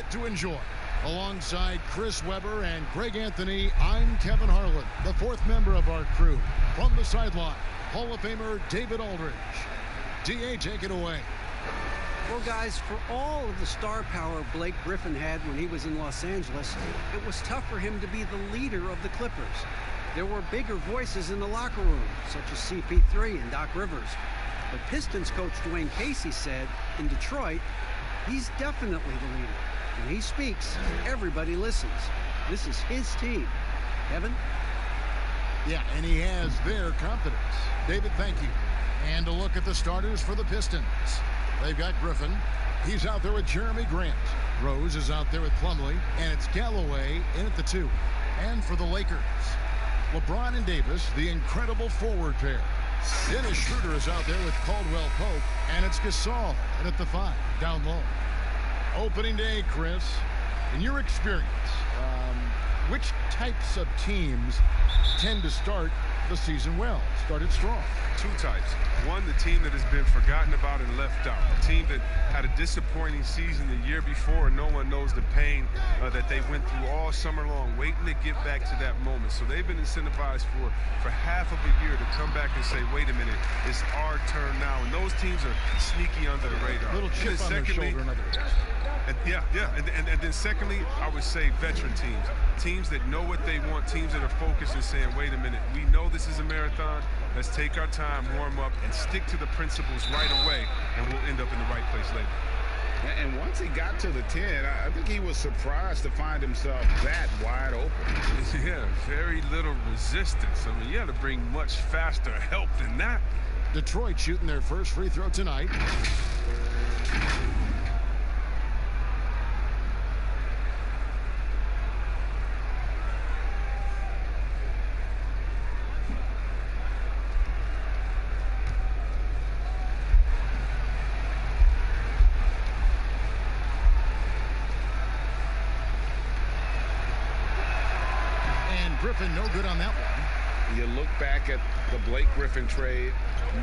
back to enjoy. Alongside Chris Webber and Greg Anthony, I'm Kevin Harlan, the fourth member of our crew. From the sideline, Hall of Famer David Aldridge. DA, take it away. Well, guys, for all of the star power Blake Griffin had when he was in Los Angeles, it was tough for him to be the leader of the Clippers. There were bigger voices in the locker room, such as CP3 and Doc Rivers. But Pistons coach Dwayne Casey said, in Detroit, he's definitely the leader. When he speaks, everybody listens. This is his team. Kevin? Yeah, and he has their confidence. David, thank you. And a look at the starters for the Pistons. They've got Griffin. He's out there with Jeremy Grant. Rose is out there with Plumlee. And it's Galloway in at the 2. And for the Lakers, LeBron and Davis, the incredible forward pair. Dennis Schroeder is out there with Caldwell Pope. And it's Gasol in at the 5, down low. Opening day, Chris, in your experience, which types of teams tend to start the season well, started strong? Two types. One, the team that has been forgotten about and left out. The team that had a disappointing season the year before, and no one knows the pain that they went through all summer long, waiting to get back to that moment. So they've been incentivized for half of a year to come back and say, wait a minute, it's our turn now. And those teams are sneaky under the radar. Little chip on their shoulder, in other words. And then secondly, I would say veteran teams. Teams that know what they want, teams that are focused and saying, wait a minute, we know this is a marathon. Let's take our time, warm up, and stick to the principles right away, and we'll end up in the right place later. And once he got to the 10, I think he was surprised to find himself that wide open. Yeah, very little resistance. I mean, you had to bring much faster help than that. Detroit shooting their first free throw tonight. Griffin, no good on that one. You look back at the Blake Griffin trade,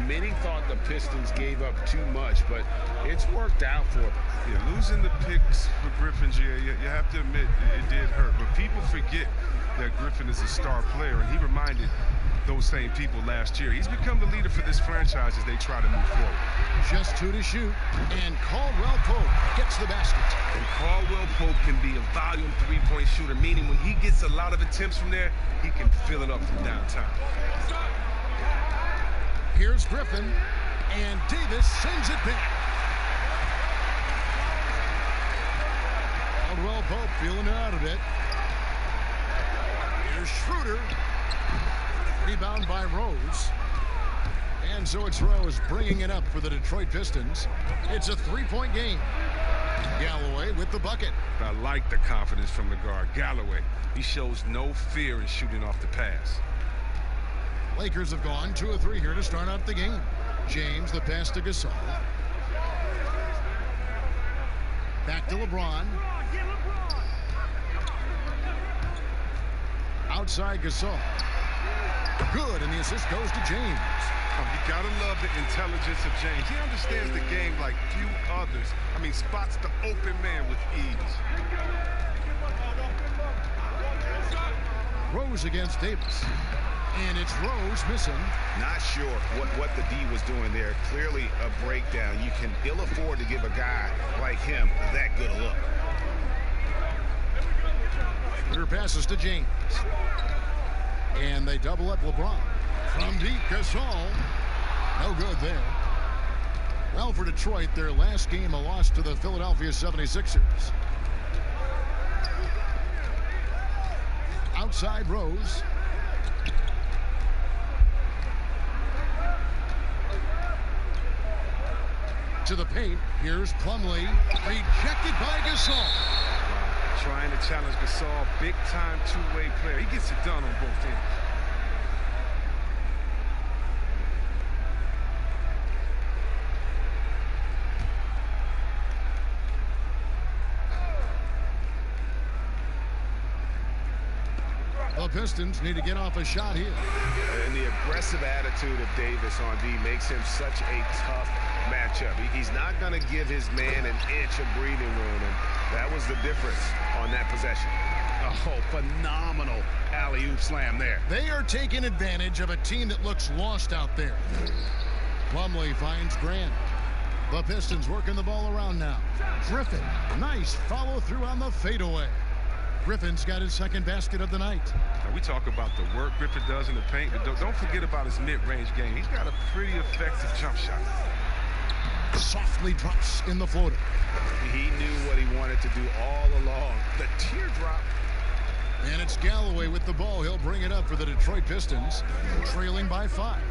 many thought the Pistons gave up too much, but it's worked out for them. Yeah, losing the picks for Griffin, you have to admit it did hurt. But people forget that Griffin is a star player, and he reminded those same people last year. He's become the leader for this franchise as they try to move forward. Just 2 to shoot, and Caldwell Pope gets the basket. And Caldwell Pope can be a volume three-point shooter, meaning when he gets a lot of attempts from there, he can fill it up from downtown. Here's Griffin, and Davis sends it back. Caldwell Pope feeling it out a bit. Here's Schroeder. Rebound by Rose. And so it's Rose bringing it up for the Detroit Pistons. It's a 3-point game. Galloway with the bucket. I like the confidence from the guard. Galloway, he shows no fear in shooting off the pass. Lakers have gone 2 of 3 here to start out the game. James, the pass to Gasol. Back to LeBron. Outside Gasol. Good, and the assist goes to James. You gotta love the intelligence of James. He understands the game like few others. I mean, spots the open man with ease. Rose against Davis. And it's Rose missing. Not sure what the D was doing there. Clearly a breakdown. You can ill afford to give a guy like him that good a look. Clear passes to James. And they double up LeBron. From deep, Gasol. No good there. Well, for Detroit, their last game a loss to the Philadelphia 76ers. Outside Rose. To the paint. Here's Plumlee. Rejected by Gasol. Trying to challenge Gasol, big-time two-way player. He gets it done on both ends. The Pistons need to get off a shot here. And the aggressive attitude of Davis on D makes him such a tough matchup. He's not going to give his man an inch of breathing room, and that was the difference on that possession. Oh, phenomenal alley-oop slam there. They are taking advantage of a team that looks lost out there. Plumlee finds Grant. The Pistons working the ball around now. Griffin, nice follow through on the fadeaway. Griffin's got his second basket of the night. Now we talk about the work Griffin does in the paint, but don't forget about his mid-range game. He's got a pretty effective jump shot. Softly drops in the floater. He knew what he wanted to do all along. The teardrop. And it's Galloway with the ball. He'll bring it up for the Detroit Pistons, trailing by 5.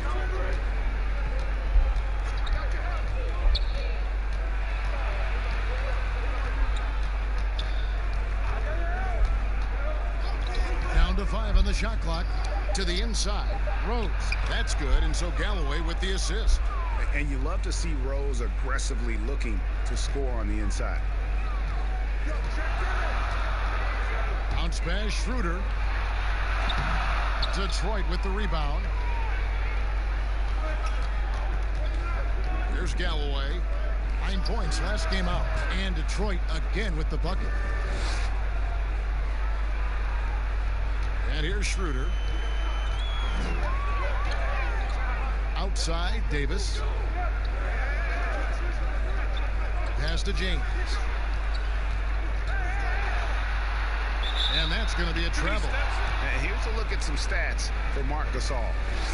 Down to 5 on the shot clock. To the inside. Rose. That's good. And so Galloway with the assist. And you love to see Rose aggressively looking to score on the inside. Bounce pass, Schroeder. Detroit with the rebound. Here's Galloway. 9 points last game out. And Detroit again with the bucket. And here's Schroeder. Outside, Davis. Pass to James. And that's going to be a travel. And here's a look at some stats for Marc Gasol.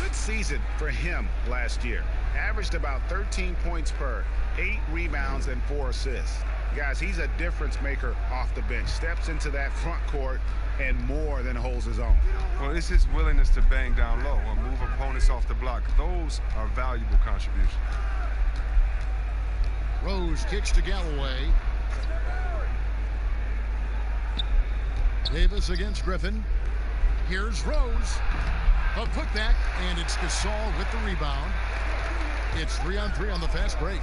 Good season for him last year. Averaged about 13 points per, 8 rebounds, and 4 assists. Guys, he's a difference maker off the bench. Steps into that front court and more than holds his own. Well, it's his willingness to bang down low or move opponents off the block. Those are valuable contributions. Rose kicks to Galloway. Davis against Griffin. Here's Rose. A putback, and it's Gasol with the rebound. It's 3-on-3 on the fast break.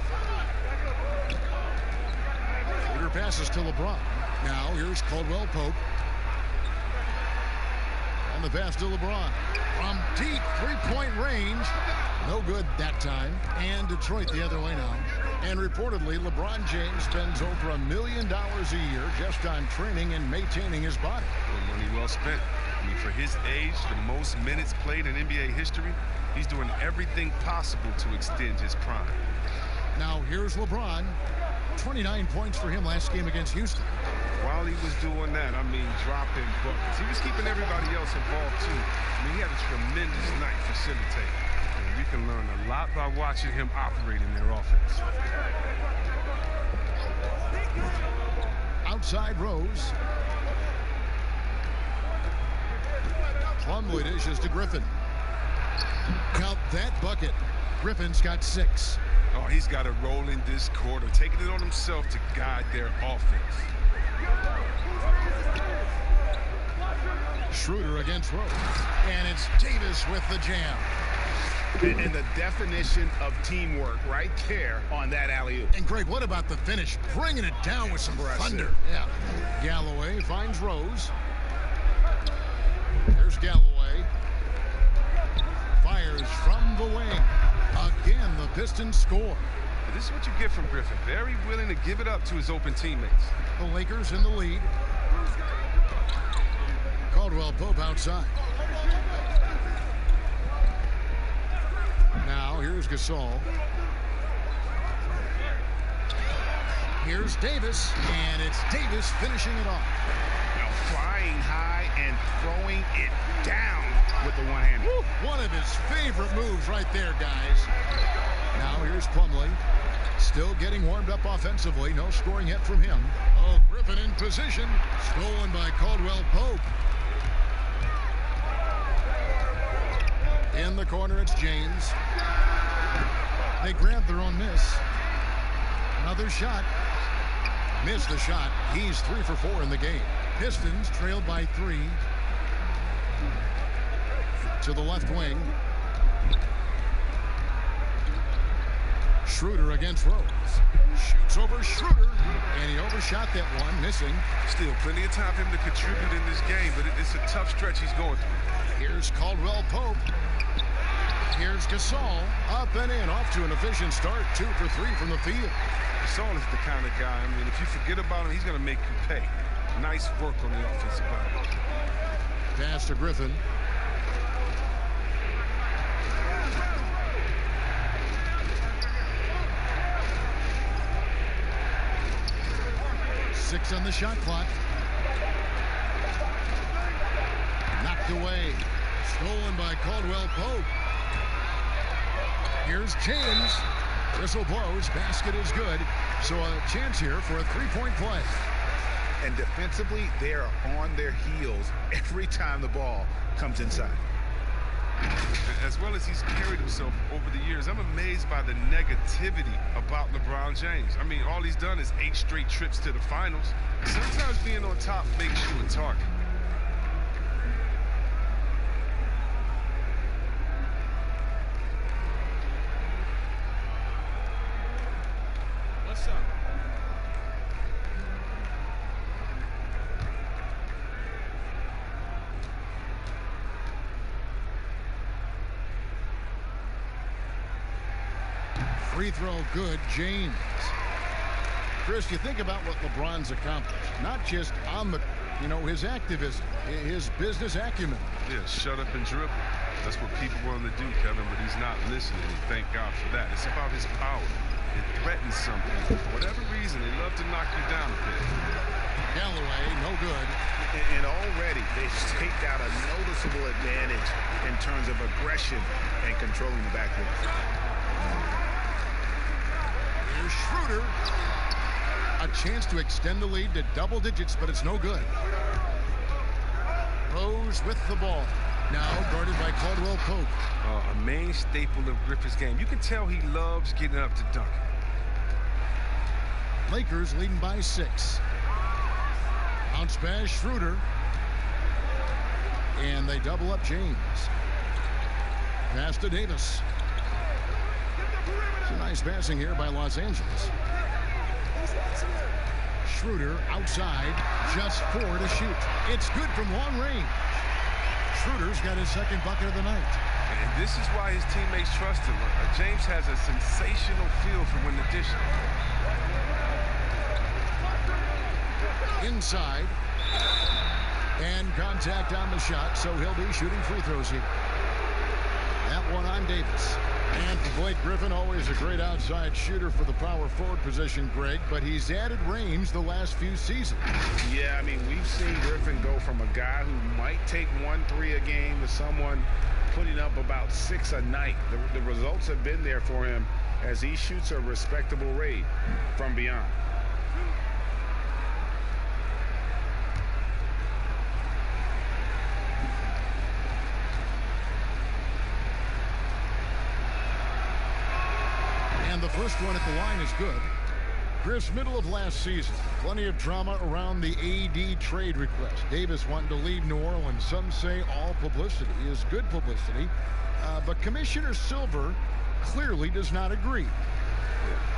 Schroeder passes to LeBron. Now here's Caldwell Pope. And the pass to LeBron. From deep three-point range. No good that time. And Detroit the other way now. And reportedly, LeBron James spends over $1 million a year just on training and maintaining his body. Well, money well spent. I mean, for his age, the most minutes played in NBA history, he's doing everything possible to extend his prime. Now, here's LeBron. 29 points for him last game against Houston. While he was doing that, I mean, dropping buckets. He was keeping everybody else involved, too. I mean, he had a tremendous night facilitating. And we can learn a lot by watching him operate in their offense. Outside Rose. Plumlee dishes to Griffin. Count that bucket. Griffin's got 6. Oh, he's got a role in this quarter, taking it on himself to guide their offense. Schroeder against Rose. And it's Davis with the jam. And the definition of teamwork right there on that alley-oop. And Greg, what about the finish? Bringing it down with some thunder. Yeah. Galloway finds Rose. There's Galloway. Fires from the wing. Again, the Pistons score. This is what you get from Griffin. Very willing to give it up to his open teammates. The Lakers in the lead. Caldwell Pope outside. Now, here's Gasol. Here's Davis, and it's Davis finishing it off. Now flying high and throwing it down with the one-hander. One of his favorite moves right there, guys. Now here's Plumlee. Still getting warmed up offensively. No scoring yet from him. Oh, Griffin in position. Stolen by Caldwell Pope. In the corner, it's James. They grab their own miss. Another shot. Missed the shot. He's 3 for 4 in the game. Pistons trailed by 3. To the left wing. Schroeder against Rose. Shoots over Schroeder. And he overshot that one, missing. Still plenty of time for him to contribute in this game, but it's a tough stretch he's going through. Here's Caldwell Pope. Here's Gasol, up and in, off to an efficient start, 2 for 3 from the field. Gasol is the kind of guy, I mean, if you forget about him, he's going to make you pay. Nice work on the offensive end. Pass to Griffin. Six on the shot clock. Knocked away. Stolen by Caldwell Pope. Here's James. Whistle blows. Basket is good. So a chance here for a three-point play. And defensively, they are on their heels every time the ball comes inside. As well as he's carried himself over the years, I'm amazed by the negativity about LeBron James. I mean, all he's done is 8 straight trips to the finals. Sometimes being on top makes you a target. What's up? Free throw good, James. Chris, you think about what LeBron's accomplished, not just on the, his activism, his business acumen. Yeah, shut up and dribble. That's what people want to do, Kevin, but he's not listening, and thank God for that. It's about his power. It threatens something. For whatever reason, they love to knock you down a bit. Galloway, no good. And already they've staked out a noticeable advantage in terms of aggression and controlling the backcourt. Here's Schroeder. A chance to extend the lead to double digits, but it's no good. Rose with the ball. Now guarded by Caldwell Pope. A main staple of Griffin's game. You can tell he loves getting up to dunk. Lakers leading by 6. Bounce pass, Schroeder. And they double up James. Pass to Davis. It's a nice passing here by Los Angeles. Schroeder outside, just 4 to shoot. It's good from long range. Schroeder's got his second bucket of the night. And this is why his teammates trust him. James has a sensational feel for when to dish it. Inside. And contact on the shot, so he'll be shooting free throws here. That one on Davis. And for Blake Griffin, always a great outside shooter for the power forward position, Greg, but he's added range the last few seasons. Yeah, I mean, we've seen Griffin go from a guy who might take 1-3 a game to someone putting up about 6 a night. The results have been there for him as he shoots a respectable rate from beyond. And the first one at the line is good. Chris, middle of last season, plenty of drama around the AD trade request. Davis wanting to leave New Orleans. Some say all publicity is good publicity. But Commissioner Silver clearly does not agree.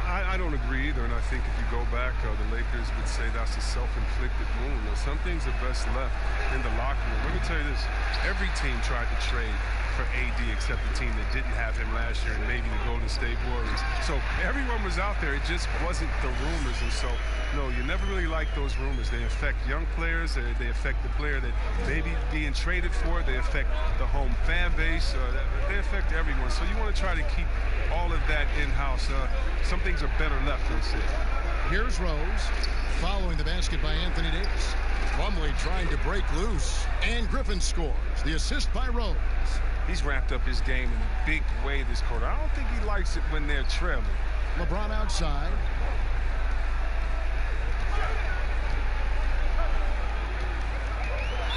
I don't agree either, and I think if you go back, the Lakers would say that's a self-inflicted wound. Now, some things are best left in the locker room. Let me tell you this. Every team tried to trade for AD except the team that didn't have him last year, and maybe the Golden State Warriors. So everyone was out there. It just wasn't the rumors. And so, no, you never really like those rumors. They affect young players. They affect the player that may be being traded for. They affect the home fan base. They affect everyone. So you want to try to keep all of that in-house. Some things are better left unsaid. Here's Rose following the basket by Anthony Davis. Plumlee trying to break loose, and Griffin scores. The assist by Rose. He's ramped up his game in a big way this quarter. I don't think he likes it when they're trailing. LeBron outside.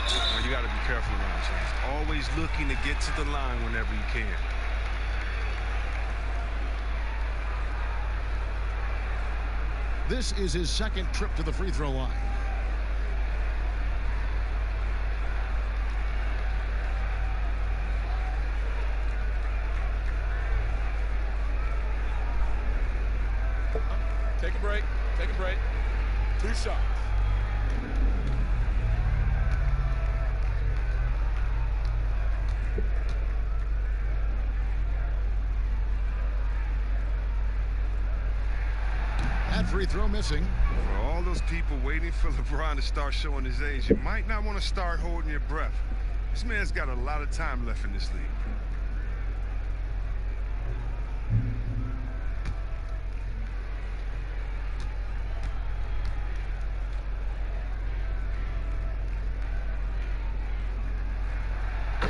Well, you got to be careful around James. Always looking to get to the line whenever you can. This is his second trip to the free throw line. Take a break. Take a break. 2 shots. free throw missing. For all those people waiting for LeBron to start showing his age, you might not want to start holding your breath. This man's got a lot of time left in this league.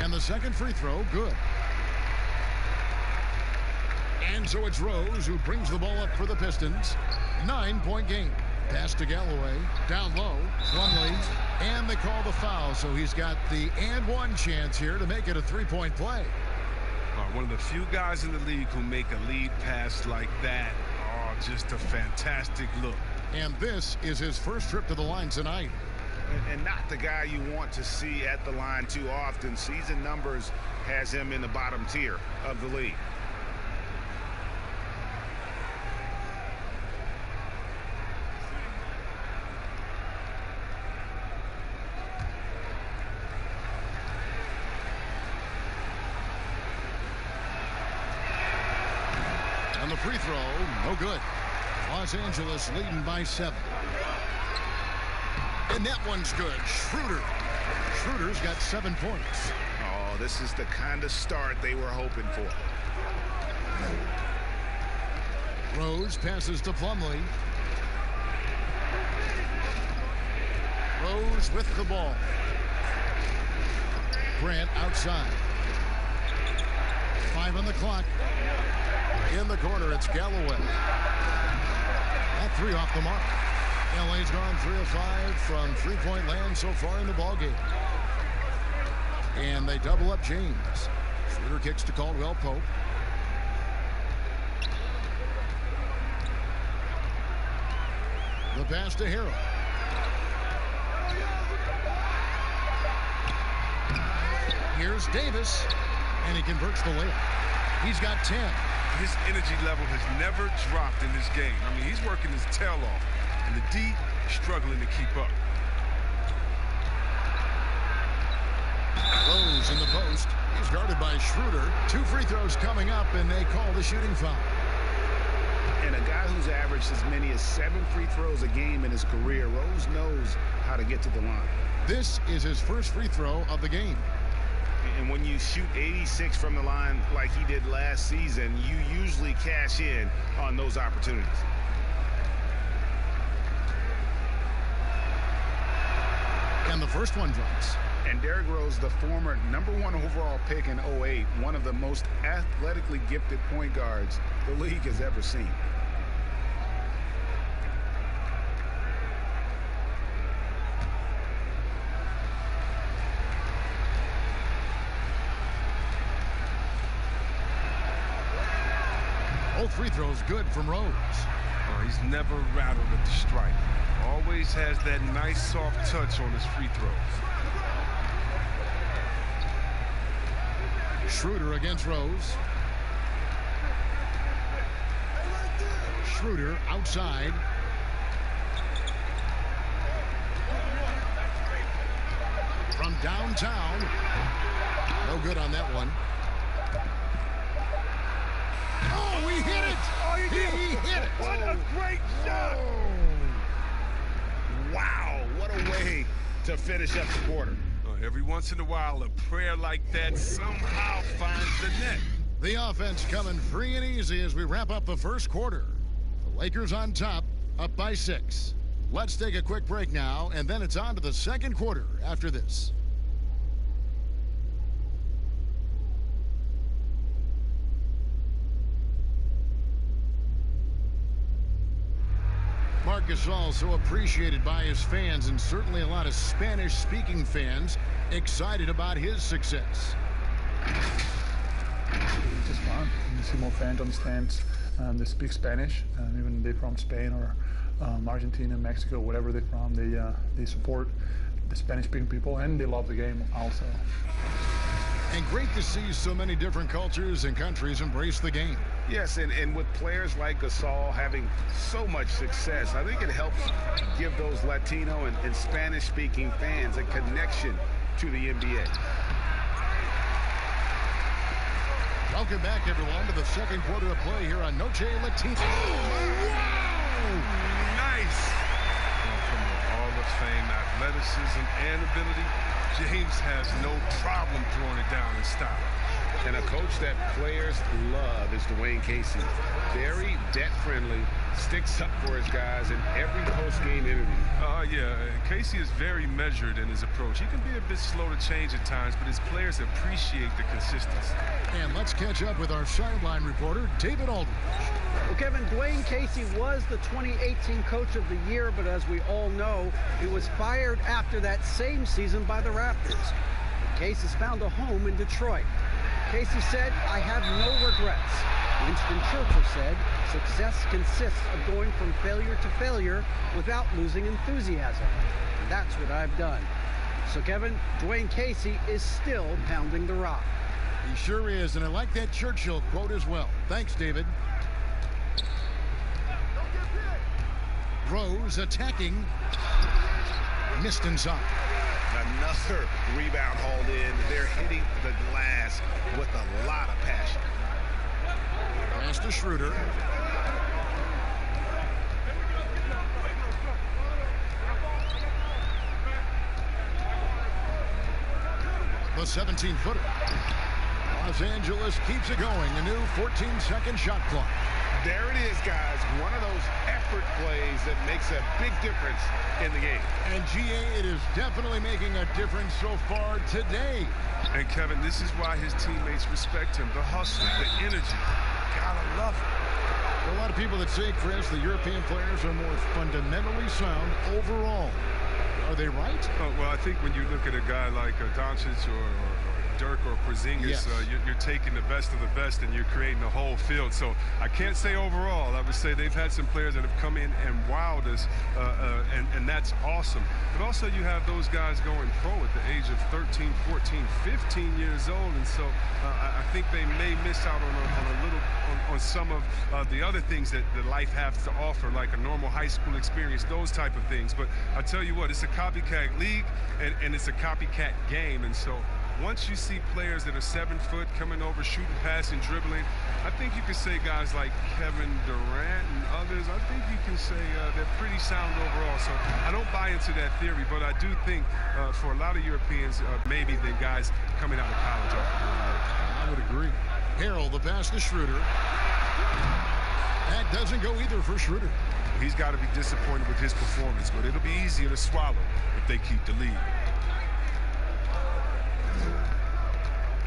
And the second free throw, good. And so it's Rose who brings the ball up for the Pistons. 9-point game. Pass to Galloway. Down low. Plumlee. And they call the foul. So he's got the and one chance here to make it a three-point play. One of the few guys in the league who make a lead pass like that. Oh, just a fantastic look. And this is his first trip to the line tonight. And not the guy you want to see at the line too often. Season numbers has him in the bottom tier of the league. And the free throw, no good. Los Angeles leading by 7. And that one's good. Schroeder's got 7 points. Oh, this is the kind of start they were hoping for. Rose passes to Plumlee. Rose with the ball. Grant outside. 5 on the clock. In the corner, it's Galloway. That 3 off the mark. LA's gone 3 of 5 from three-point land so far in the ballgame. And they double up James. Schroeder kicks to Caldwell Pope. The pass to Harrell. Here's Davis, and he converts the layup. He's got 10. His energy level has never dropped in this game. I mean, he's working his tail off. And the D struggling to keep up. Rose in the post. He's guarded by Schroeder. 2 free throws coming up, and they call the shooting foul. And a guy who's averaged as many as 7 free throws a game in his career, Rose knows how to get to the line. This is his first free throw of the game. And when you shoot 86 from the line like he did last season, you usually cash in on those opportunities. And the first one drops. And Derrick Rose, the former #1 overall pick in 08, one of the most athletically gifted point guards the league has ever seen. Both free throws good from Rose. Oh, he's never rattled at the stripe. Always has that nice soft touch on his free throws. Schroeder against Rose. Schroeder outside. From downtown. No good on that one. Oh, he hit it! Oh, he did. He hit it! What a great shot! Wow, what a way to finish up the quarter. Every once in a while, a prayer like that somehow finds the net. The offense coming free and easy as we wrap up the first quarter. The Lakers on top, up by 6. Let's take a quick break now, and then it's on to the second quarter after this. Marc Gasol, so appreciated by his fans, and certainly a lot of Spanish-speaking fans excited about his success. It's just fun. You see more fans on the stands that speak Spanish, even they're from Spain or Argentina, Mexico, whatever they're from. They support the Spanish-speaking people, and they love the game also. And great to see so many different cultures and countries embrace the game. Yes, and with players like Gasol having so much success, I think it helps give those Latino and Spanish-speaking fans a connection to the NBA. Welcome back, everyone, to the second quarter of play here on Noche Latino. Oh, wow! Nice. From the Hall of Fame athleticism and ability, James has no problem throwing it down in style. And a coach that players love is Dwayne Casey. Very debt-friendly, sticks up for his guys in every post-game interview. Yeah, Casey is very measured in his approach. He can be a bit slow to change at times, but his players appreciate the consistency. And let's catch up with our sideline reporter, David Aldridge. Well, Kevin, Dwayne Casey was the 2018 Coach of the Year, but as we all know, he was fired after that same season by the Raptors. Casey's found a home in Detroit. Casey said, "I have no regrets." Winston Churchill said, "Success consists of going from failure to failure without losing enthusiasm. And that's what I've done." So, Kevin, Dwayne Casey is still pounding the rock. He sure is, and I like that Churchill quote as well. Thanks, David. Rose attacking. Missed inside. Another rebound hauled in. They're hitting the glass with a lot of passion. Pass to Schroeder. The 17-footer. Los Angeles keeps it going. A new 14-second shot clock. There it is, guys. One of those effort plays that makes a big difference in the game. And GA, it is definitely making a difference so far today. And Kevin, this is why his teammates respect him. The hustle, the energy. Gotta love it. There are a lot of people that say, Chris, the European players are more fundamentally sound overall. Are they right? Oh, well, I think when you look at a guy like Doncic or Dirk or Porzingis, yes. You're taking the best of the best and you're creating the whole field. So I can't say overall. I would say they've had some players that have come in and wowed us, and that's awesome. But also you have those guys going pro at the age of 13, 14, 15 years old, and so I think they may miss out on some of the other things that life has to offer, like a normal high school experience, those type of things. But I tell you what, it's a copycat league and it's a copycat game, and so once you see players that are 7 foot coming over, shooting, passing, dribbling, I think you can say guys like Kevin Durant and others, I think you can say they're pretty sound overall. So I don't buy into that theory, but I do think for a lot of Europeans, maybe the guys coming out of college are. I would agree. Harrell, the pass to Schroeder. That doesn't go either for Schroeder. He's got to be disappointed with his performance, but it'll be easier to swallow if they keep the lead.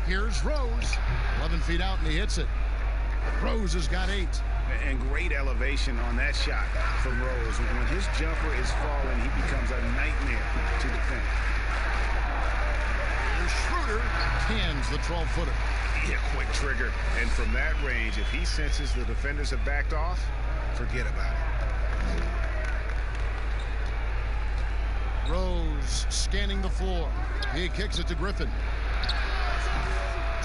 Here's Rose. 11 feet out, and he hits it. Rose has got 8. And great elevation on that shot from Rose. When his jumper is falling, he becomes a nightmare to defend. Here's Schroeder. Cans the 12-footer. Yeah, quick trigger. And from that range, if he senses the defenders have backed off, forget about it. Rose scanning the floor. He kicks it to Griffin.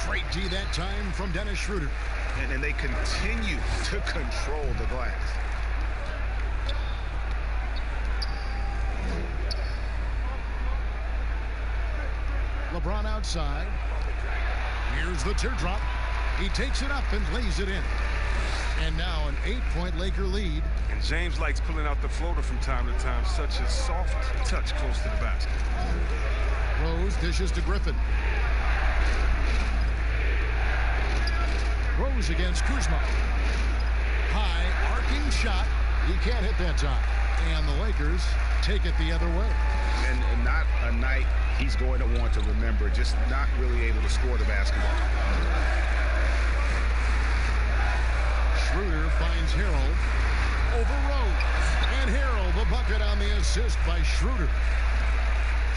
Great D that time from Dennis Schroeder. And they continue to control the glass. LeBron outside. Here's the teardrop. He takes it up and lays it in. And now an 8-point Laker lead. And James likes pulling out the floater from time to time. Such a soft touch close to the basket. Rose dishes to Griffin. Rose against Kuzma. High arcing shot. He can't hit that time. And the Lakers take it the other way. And not a night he's going to want to remember. Just not really able to score the basketball. Schroeder finds Harrell over Rose. And Harrell, the bucket on the assist by Schroeder.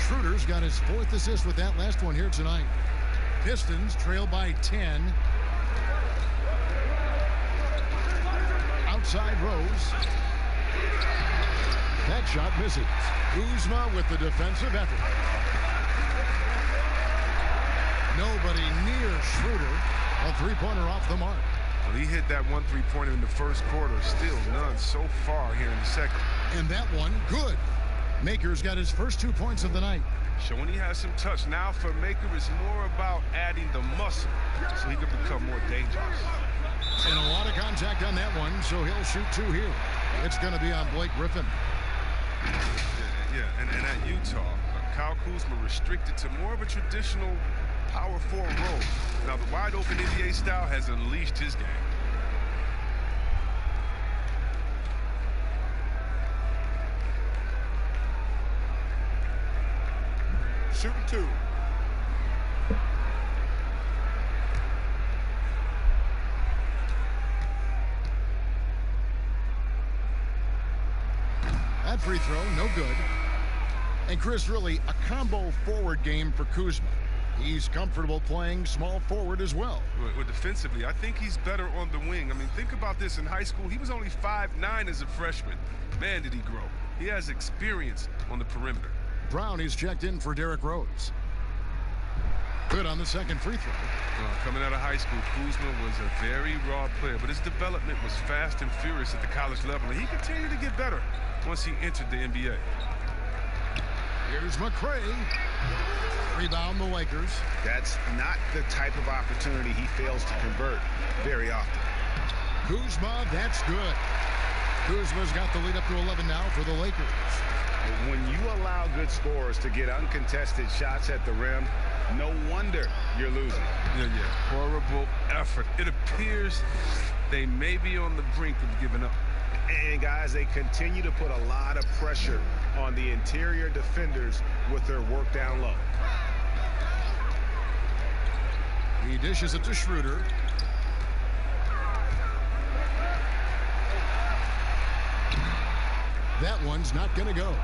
Schroeder's got his 4th assist with that last one here tonight. Pistons trail by 10. Outside Rose. That shot misses. Kuzma with the defensive effort. Nobody near Schroeder. A 3-pointer off the mark. Well, he hit that 1 3-pointer in the first quarter. Still none so far here in the second. And that one, good. Maker's got his first 2 points of the night. Showing he has some touch. Now for Maker, it's more about adding the muscle so he can become more dangerous. And a lot of contact on that one, so he'll shoot 2 here. It's going to be on Blake Griffin. Yeah, and at Utah, Kyle Kuzma restricted to more of a traditional power forward role. Now, the wide-open NBA style has unleashed his game. Shooting 2. That free throw, no good. And Chris, really a combo forward game for Kuzma. He's comfortable playing small forward as well. Well, defensively, I think he's better on the wing. I mean, think about this. In high school, he was only 5'9" as a freshman. Man, did he grow. He has experience on the perimeter. Brown, he's checked in for Derrick Rose. Good on the second free throw. Coming out of high school, Kuzma was a very raw player, but his development was fast and furious at the college level, and he continued to get better once he entered the NBA. Here's McCray. Rebound the Lakers. That's not the type of opportunity he fails to convert very often. Kuzma, that's good. Kuzma's got the lead up to 11 now for the Lakers. When you allow good scorers to get uncontested shots at the rim, no wonder you're losing. Yeah. Horrible effort. It appears they may be on the brink of giving up. And guys, they continue to put a lot of pressure on the interior defenders with their work down low. He dishes it to Schroeder. That one's not going to go.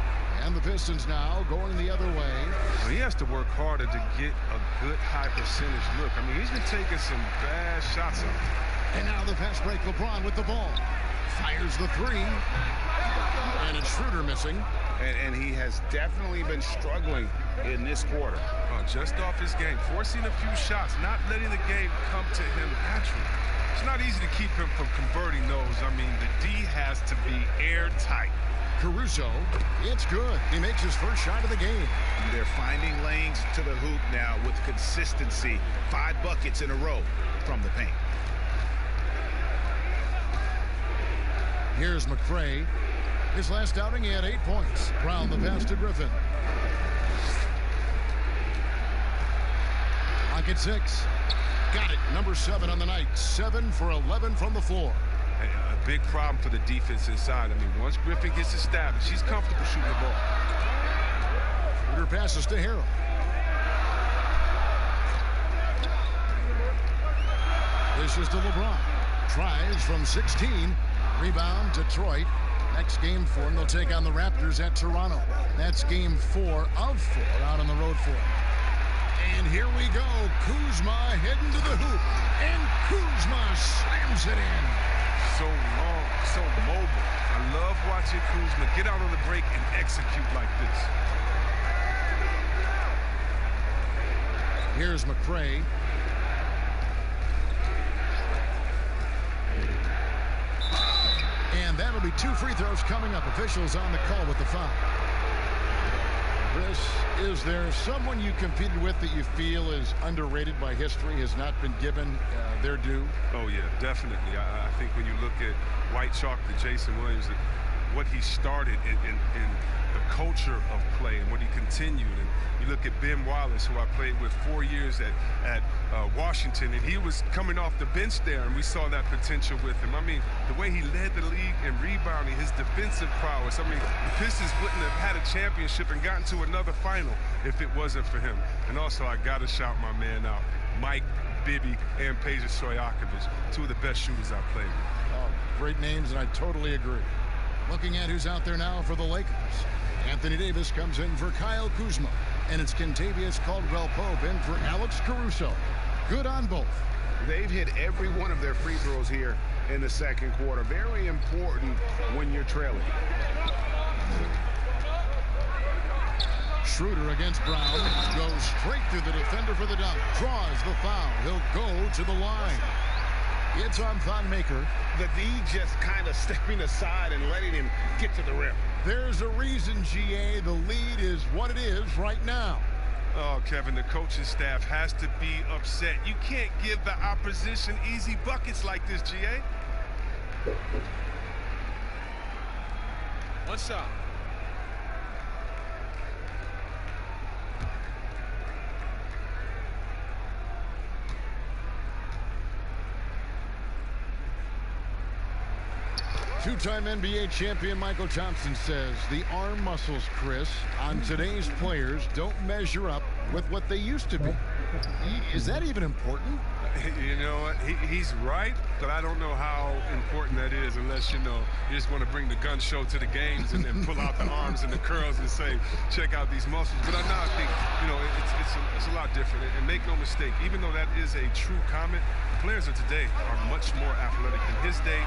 And the Pistons now going the other way. Well, he has to work harder to get a good high percentage look. I mean, he's been taking some bad shots up. And now the fast break, LeBron with the ball. Fires the three. And it's Schroeder missing. And he has definitely been struggling in this quarter. Just off his game, forcing a few shots, not letting the game come to him naturally. It's not easy to keep him from converting those. I mean, the D has to be airtight. Caruso, it's good. He makes his first shot of the game. They're finding lanes to the hoop now with consistency. 5 buckets in a row from the paint. Here's McCray. His last outing, he had 8 points. Brown the pass to Griffin. Pocket 6. Got it. Number 7 on the night. 7 for 11 from the floor. A big problem for the defense inside. I mean, once Griffin gets established, he's comfortable shooting the ball. Schroeder passes to Harrell. This is to LeBron. Tries from 16. Rebound, Detroit. Next game for them, they'll take on the Raptors at Toronto. That's game 4 of 4 out on the road for them. And here we go. Kuzma heading to the hoop. And Kuzma slams it in. So long, so mobile. I love watching Kuzma get out on the break and execute like this. Here's McCray. And that'll be 2 free throws coming up. Officials on the call with the foul. Chris, is there someone you competed with that you feel is underrated by history, has not been given their due? Oh, yeah, definitely. I think when you look at White Chalk to Jason Williams, what he started in the culture of play and what he continued. And you look at Ben Wallace, who I played with 4 years at Washington, and he was coming off the bench there, and we saw that potential with him. I mean, the way he led the league in rebounding, his defensive prowess. I mean, the Pistons wouldn't have had a championship and gotten to another final if it wasn't for him. And also, I got to shout my man out, Mike Bibby and Peja Stojakovic, 2 of the best shooters I've played with. Oh, great names, and I totally agree. Looking at who's out there now for the Lakers. Anthony Davis comes in for Kyle Kuzma. And it's Kentavious Caldwell Pope in for Alex Caruso. Good on both. They've hit every one of their free throws here in the second quarter. Very important when you're trailing. Schroeder against Brown. Goes straight through the defender for the dunk. Draws the foul. He'll go to the line. It's on Thonmaker. The D just kind of stepping aside and letting him get to the rim. There's a reason, GA. The lead is what it is right now. Oh, Kevin, the coaching staff has to be upset. You can't give the opposition easy buckets like this, GA. One shot. Two-time NBA champion Michael Thompson says the arm muscles, Chris, on today's players don't measure up with what they used to be. Is that even important? You know what? He's right, but I don't know how important that is unless, you just want to bring the gun show to the games and then pull out the arms and the curls and say, check out these muscles. But I now think, it's a lot different. And make no mistake, even though that is a true comment, players of today are much more athletic than his day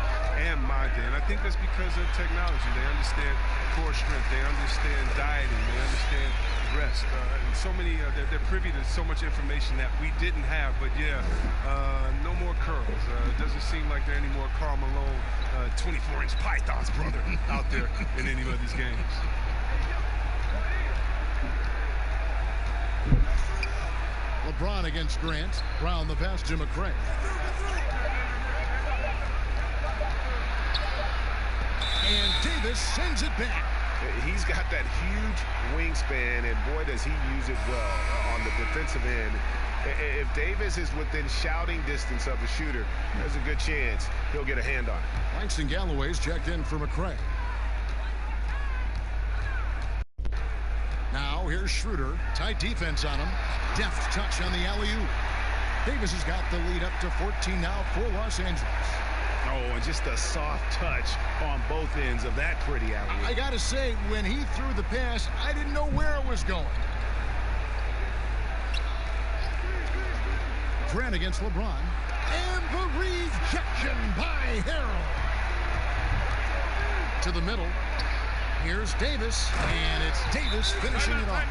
and my day. And I think that's because of technology. They understand core strength. They understand dieting. They understand rest. And so many, they're privy to so much information that we didn't have. But, no more curls. It doesn't seem like there are any more Karl Malone 24-inch pythons, brother, out there in any of these games. LeBron against Grant. Brown the pass to McCray. And Davis sends it back. He's got that huge wingspan, and boy, does he use it well on the defensive end. If Davis is within shouting distance of the shooter, there's a good chance he'll get a hand on it. Langston Galloway's checked in for McCray. Now here's Schroeder. Tight defense on him. Deft touch on the alley-oop. Davis has got the lead up to 14 now for Los Angeles. Oh, and just a soft touch on both ends of that pretty alley-oop. I got to say, when he threw the pass, I didn't know where it was going. Grant against LeBron. And the rejection by Harrell. To the middle. Here's Davis, and it's Davis finishing it off.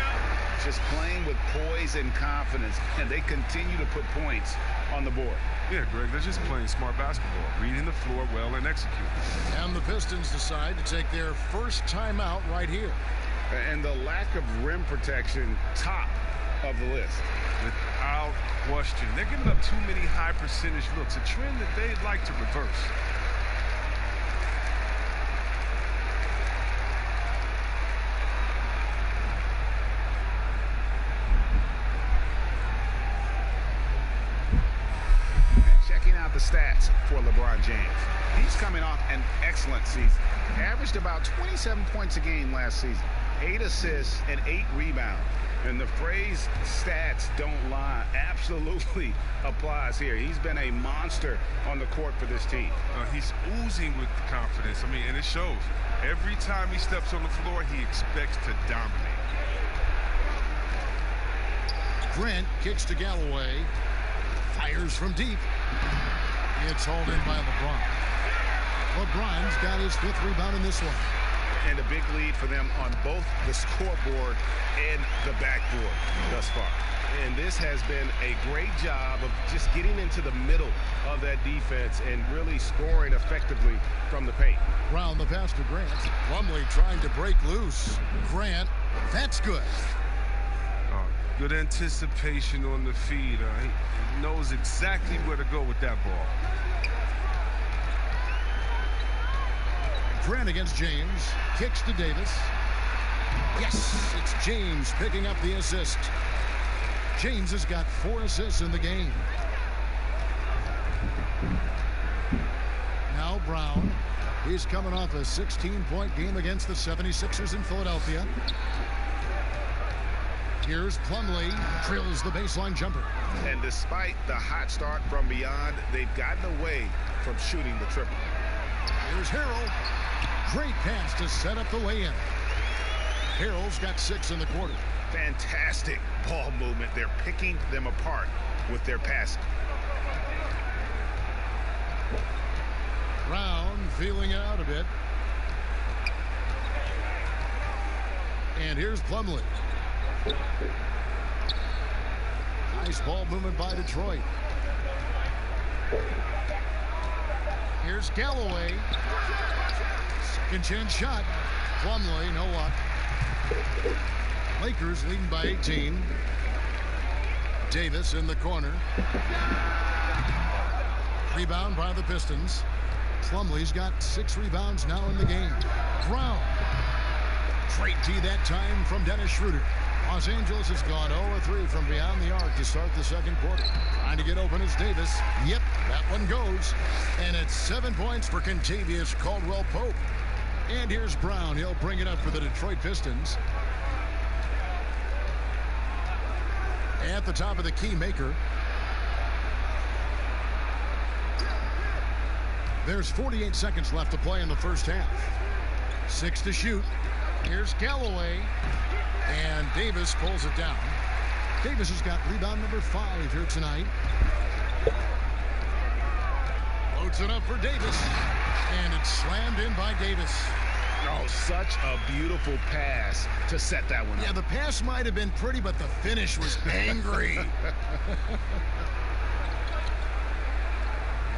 Just playing with poise and confidence, and they continue to put points on the board. Yeah, Greg, they're just playing smart basketball, reading the floor well and executing. And the Pistons decide to take their first timeout right here. And the lack of rim protection, top of the list. Without question. They're giving up too many high percentage looks, a trend that they'd like to reverse. The stats for LeBron James. He's coming off an excellent season. Averaged about 27 points a game last season, 8 assists and 8 rebounds. And the phrase stats don't lie absolutely applies here. He's been a monster on the court for this team. He's oozing with confidence. And it shows. Every time he steps on the floor, he expects to dominate. Grant kicks to Galloway. Fires from deep. It's hauled in by LeBron. LeBron's got his 5th rebound in this one. And a big lead for them on both the scoreboard and the backboard thus far. And this has been a great job of just getting into the middle of that defense and really scoring effectively from the paint. Brown the pass to Grant. Plumlee trying to break loose. Grant, that's good. Good anticipation on the feed. He knows exactly where to go with that ball. Grant against James. Kicks to Davis. Yes, it's James picking up the assist. James has got 4 assists in the game. Now Brown. He's coming off a 16-point game against the 76ers in Philadelphia. Here's Plumlee, drills the baseline jumper. And despite the hot start from beyond, they've gotten away from shooting the triple. Here's Harrell. Great pass to set up the lay-in. Harrell's got 6 in the quarter. Fantastic ball movement. They're picking them apart with their passing. Brown feeling it out a bit. And here's Plumlee. Nice ball movement by Detroit. Here's Galloway. Second chance shot. Plumlee, no luck. Lakers leading by 18. Davis in the corner. Rebound by the Pistons. Plumlee's got 6 rebounds now in the game. Brown. Great D that time from Dennis Schroeder. Los Angeles has gone 0-3 from beyond the arc to start the second quarter. Trying to get open is Davis. Yep, that one goes. And it's 7 points for Kentavious Caldwell Pope. And here's Brown. He'll bring it up for the Detroit Pistons. At the top of the key, Maker. There's 48 seconds left to play in the first half. 6 to shoot. Here's Galloway. And Davis pulls it down. Davis has got rebound number 5 here tonight. Loads it up for Davis. And it's slammed in by Davis. Oh, such a beautiful pass to set that one up. Yeah, the pass might have been pretty, but the finish was angry.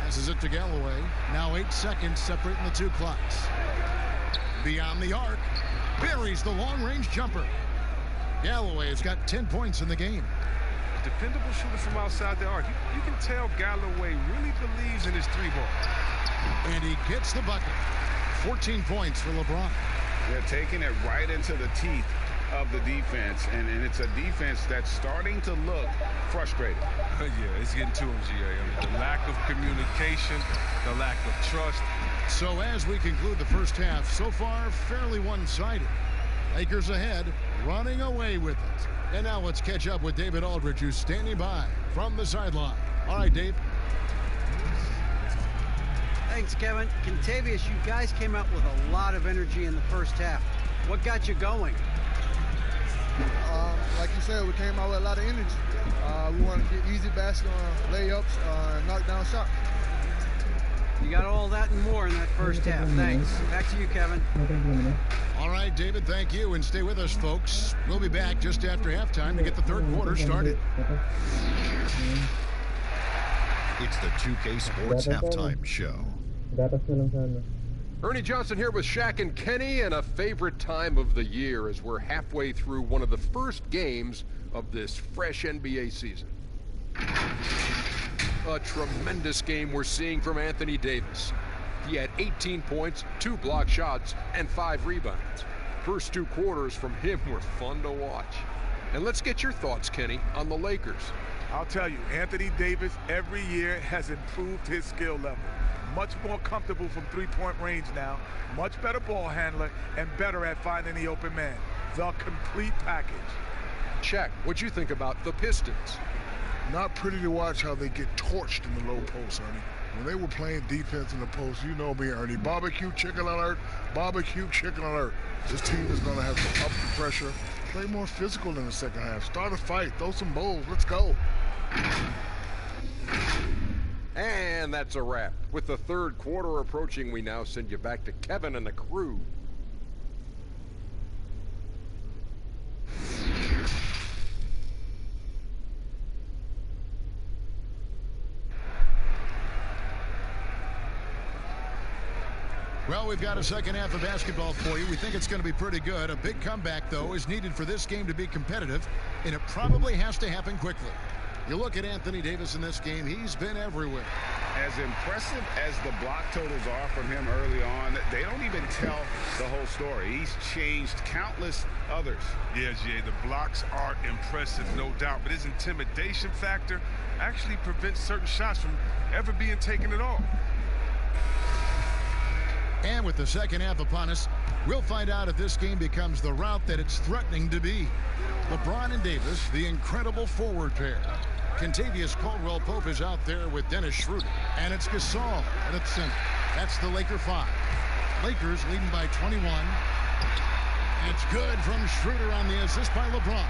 Passes it to Galloway. Now 8 seconds separating the two clocks. Beyond the arc. Buries the long-range jumper. Galloway has got 10 points in the game. Dependable shooter from outside the arc. You can tell Galloway really believes in his 3-ball. And he gets the bucket. 14 points for LeBron. They're taking it right into the teeth of the defense, and it's a defense that's starting to look frustrated. Yeah, it's getting to him, GA. I mean, the lack of communication, the lack of trust. So as we conclude the first half, so far fairly one-sided. Lakers ahead, running away with it. And now let's catch up with David Aldridge, who's standing by from the sideline. All right, Dave. Thanks, Kevin. Kentavious, you guys came out with a lot of energy in the first half. What got you going? Like you said, we came out with a lot of energy. We wanted to get easy basket layups, knock down shots. You got all that and more in that first half. Thanks. Back to you, Kevin. All right, David, thank you. And stay with us, folks. We'll be back just after halftime to get the third quarter started. It's the 2K Sports Halftime Show. Ernie Johnson here with Shaq and Kenny, and a favorite time of the year as we're halfway through one of the first games of this fresh NBA season. A tremendous game we're seeing from Anthony Davis. He had 18 points, 2 block shots, and 5 rebounds. First 2 quarters from him were fun to watch. And let's get your thoughts, Kenny, on the Lakers. I'll tell you, Anthony Davis every year has improved his skill level. Much more comfortable from three-point range now, much better ball handler, and better at finding the open man. The complete package. Shaq, what'd you think about the Pistons? Not pretty to watch how they get torched in the low post, Ernie. When they were playing defense in the post, you know me, Ernie. Barbecue chicken alert, barbecue chicken alert. This team is going to have to up the pressure, play more physical in the second half, start a fight, throw some bowls, let's go. And that's a wrap. With the third quarter approaching, we now send you back to Kevin and the crew. Well, we've got a second half of basketball for you. We think it's going to be pretty good. A big comeback, though, is needed for this game to be competitive, and it probably has to happen quickly. You look at Anthony Davis in this game, he's been everywhere. As impressive as the block totals are from him early on, they don't even tell the whole story. He's changed countless others. Yeah, GA, the blocks are impressive, no doubt, but his intimidation factor actually prevents certain shots from ever being taken at all. And with the second half upon us, we'll find out if this game becomes the route that it's threatening to be. LeBron and Davis, the incredible forward pair. Kentavious Caldwell Pope is out there with Dennis Schroeder. And it's Gasol at the center. That's the Laker 5. Lakers leading by 21. It's good from Schroeder on the assist by LeBron.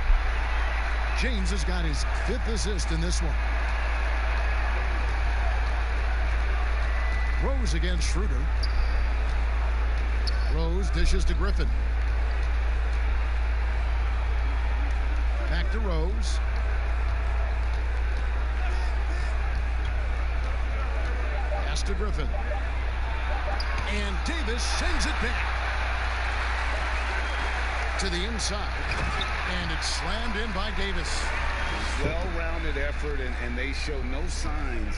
James has got his 5th assist in this one. Rose against Schroeder. Rose dishes to Griffin. Back to Rose. Pass to Griffin. And Davis sends it back to the inside. And it's slammed in by Davis. Well-rounded effort, and they show no signs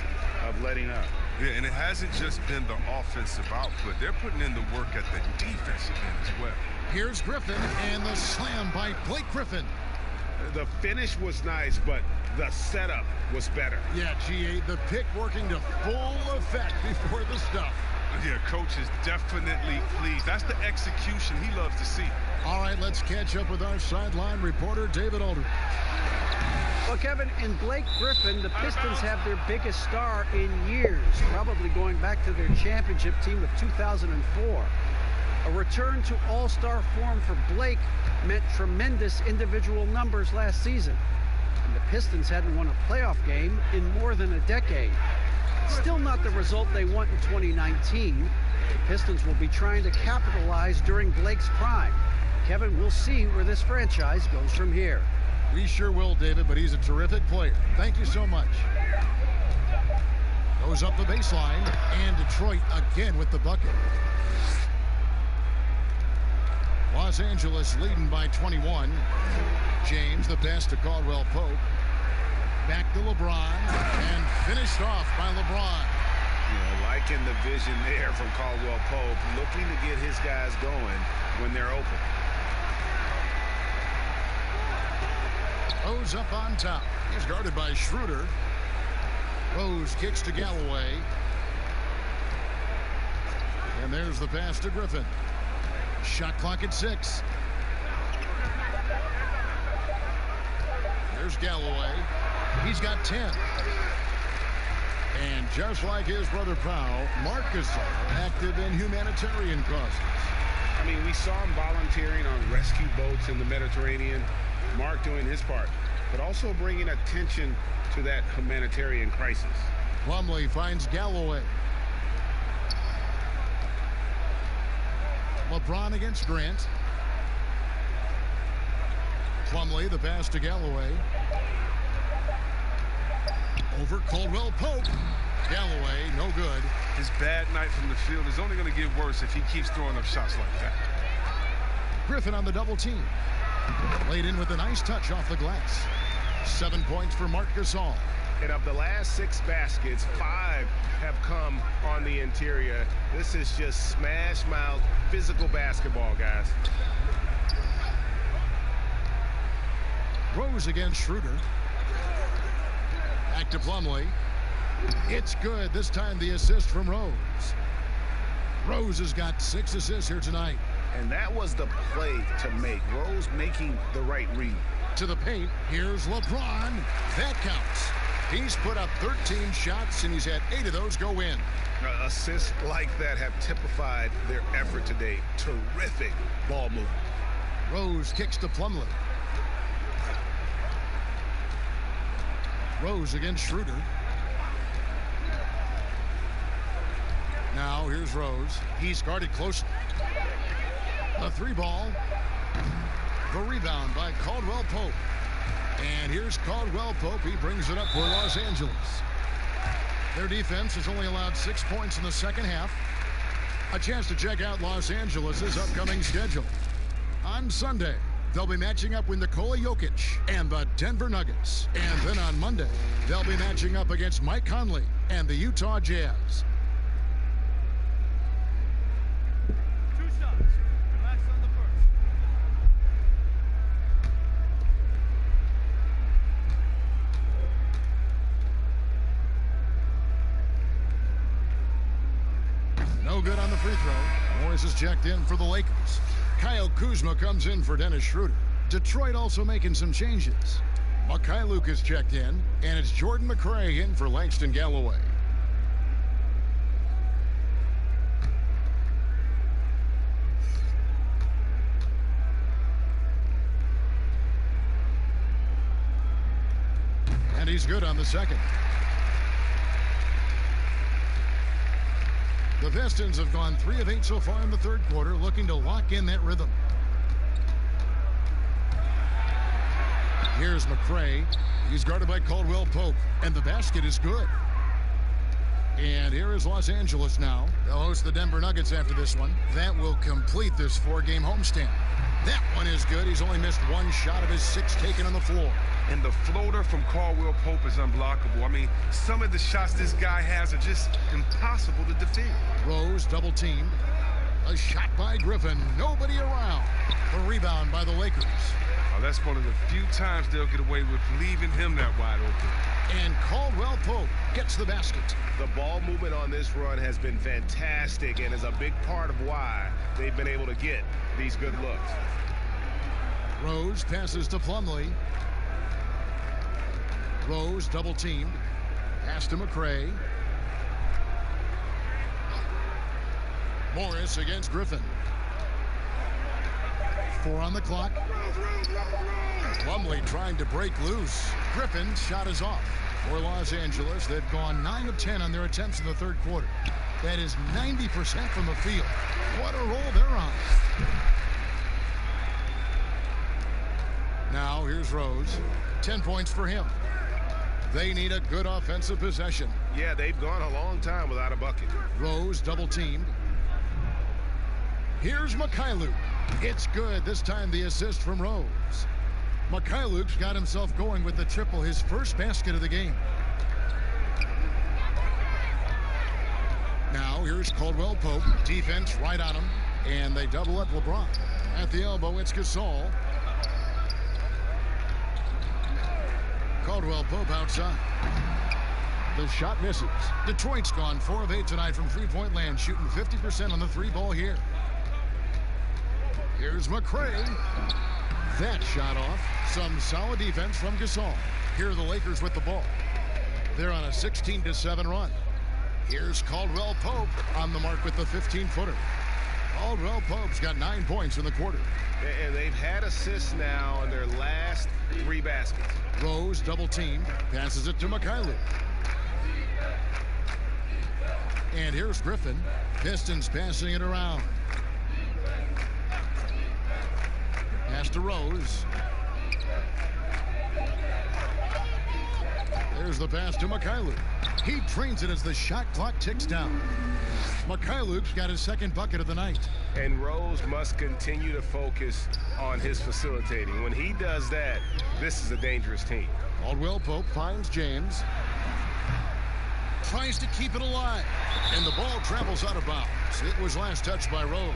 of letting up. Yeah, and it hasn't just been the offensive output. They're putting in the work at the defensive end as well. Here's Griffin, and the slam by Blake Griffin. The finish was nice, but the setup was better. Yeah, GA, the pick working to full effect before the stuff. Yeah, coach is definitely pleased. That's the execution he loves to see. All right, let's catch up with our sideline reporter, David Aldridge. Well, Kevin, in Blake Griffin, the Pistons have their biggest star in years, probably going back to their championship team of 2004. A return to all-star form for Blake meant tremendous individual numbers last season. And the Pistons hadn't won a playoff game in more than a decade. Still not the result they want in 2019. The Pistons will be trying to capitalize during Blake's prime. Kevin, we'll see where this franchise goes from here. We sure will, David, but he's a terrific player. Thank you so much. Goes up the baseline, and Detroit again with the bucket. Los Angeles leading by 21. James, the pass to Caldwell Pope. Back to LeBron, and finished off by LeBron. Yeah, liking the vision there from Caldwell Pope, looking to get his guys going when they're open. Rose up on top. He's guarded by Schroeder. Rose kicks to Galloway. And there's the pass to Griffin. Shot clock at 6. There's Galloway. He's got 10. And just like his brother Powell, Mark Gasol active in humanitarian causes. I mean, we saw him volunteering on rescue boats in the Mediterranean. Mark doing his part, but also bringing attention to that humanitarian crisis. Plumlee finds Galloway. LeBron against Grant. Plumlee, the pass to Galloway. Over Caldwell Pope. Galloway, no good. His bad night from the field is only going to get worse if he keeps throwing up shots like that. Griffin on the double team. Laid in with a nice touch off the glass. 7 points for Mark Gasol. And of the last 6 baskets, 5 have come on the interior. This is just smash mouth physical basketball, guys. Rose against Schroeder. Back to Plumlee. It's good. This time the assist from Rose. Rose has got 6 assists here tonight. And that was the play to make. Rose making the right read. To the paint. Here's LeBron. That counts. He's put up 13 shots, and he's had 8 of those go in. Assists like that have typified their effort today. Terrific ball movement. Rose kicks to Plumlee. Rose against Schroeder. Now here's Rose. He's guarded closely. A 3-ball. The rebound by Caldwell Pope. And here's Caldwell Pope. He brings it up for Los Angeles. Their defense has only allowed 6 points in the second half. A chance to check out Los Angeles' upcoming schedule. On Sunday, they'll be matching up with Nikola Jokic and the Denver Nuggets. And then on Monday, they'll be matching up against Mike Conley and the Utah Jazz. No good on the free throw. Morris is checked in for the Lakers. Kyle Kuzma comes in for Dennis Schroeder. Detroit also making some changes. Mikhailuk is checked in, and it's Jordan McRae in for Langston Galloway. And he's good on the second. The Pistons have gone 3 of 8 so far in the third quarter, looking to lock in that rhythm. Here's McRae. He's guarded by Caldwell Pope, and the basket is good. And here is Los Angeles now. They'll host the Denver Nuggets after this one. That will complete this 4-game homestand. That one is good. He's only missed 1 shot of his 6 taken on the floor. And the floater from Caldwell Pope is unblockable. I mean, some of the shots this guy has are just impossible to defend. Rose double teamed. A shot by Griffin. Nobody around. The rebound by the Lakers. Oh, that's one of the few times they'll get away with leaving him that wide open. And Caldwell Pope gets the basket. The ball movement on this run has been fantastic and is a big part of why they've been able to get these good looks. Rose passes to Plumlee. Rose double teamed. Pass to McRae. Morris against Griffin. 4 on the clock. Plumlee trying to break loose. Griffin's shot is off. For Los Angeles, they've gone 9 of 10 on their attempts in the third quarter. That is 90% from the field. What a roll they're on. Now here's Rose. 10 points for him. They need a good offensive possession. Yeah, they've gone a long time without a bucket. Rose double teamed. Here's Mikhailuk. It's good. This time the assist from Rose. Mikhailuk's got himself going with the triple, his first basket of the game. Now here's Caldwell Pope. Defense right on him. And they double up LeBron. At the elbow, it's Gasol. Caldwell Pope outside. The shot misses. Detroit's gone 4 of 8 tonight from three-point land, shooting 50% on the 3-ball here. Here's McRae. That shot off. Some solid defense from Gasol. Here are the Lakers with the ball. They're on a 16-7 run. Here's Caldwell Pope on the mark with the 15-footer. Caldwell Pope's got 9 points in the quarter. And they've had assists now in their last 3 baskets. Rose double teamed. Passes it to Mikhailuk. And here's Griffin. Pistons passing it around. Pass to Rose. There's the pass to Mikhailuk. He trains it as the shot clock ticks down. Mikhailuk's got his second bucket of the night. And Rose must continue to focus on his facilitating. When he does that, this is a dangerous team. Caldwell Pope finds James. Tries to keep it alive. And the ball travels out of bounds. It was last touched by Rose.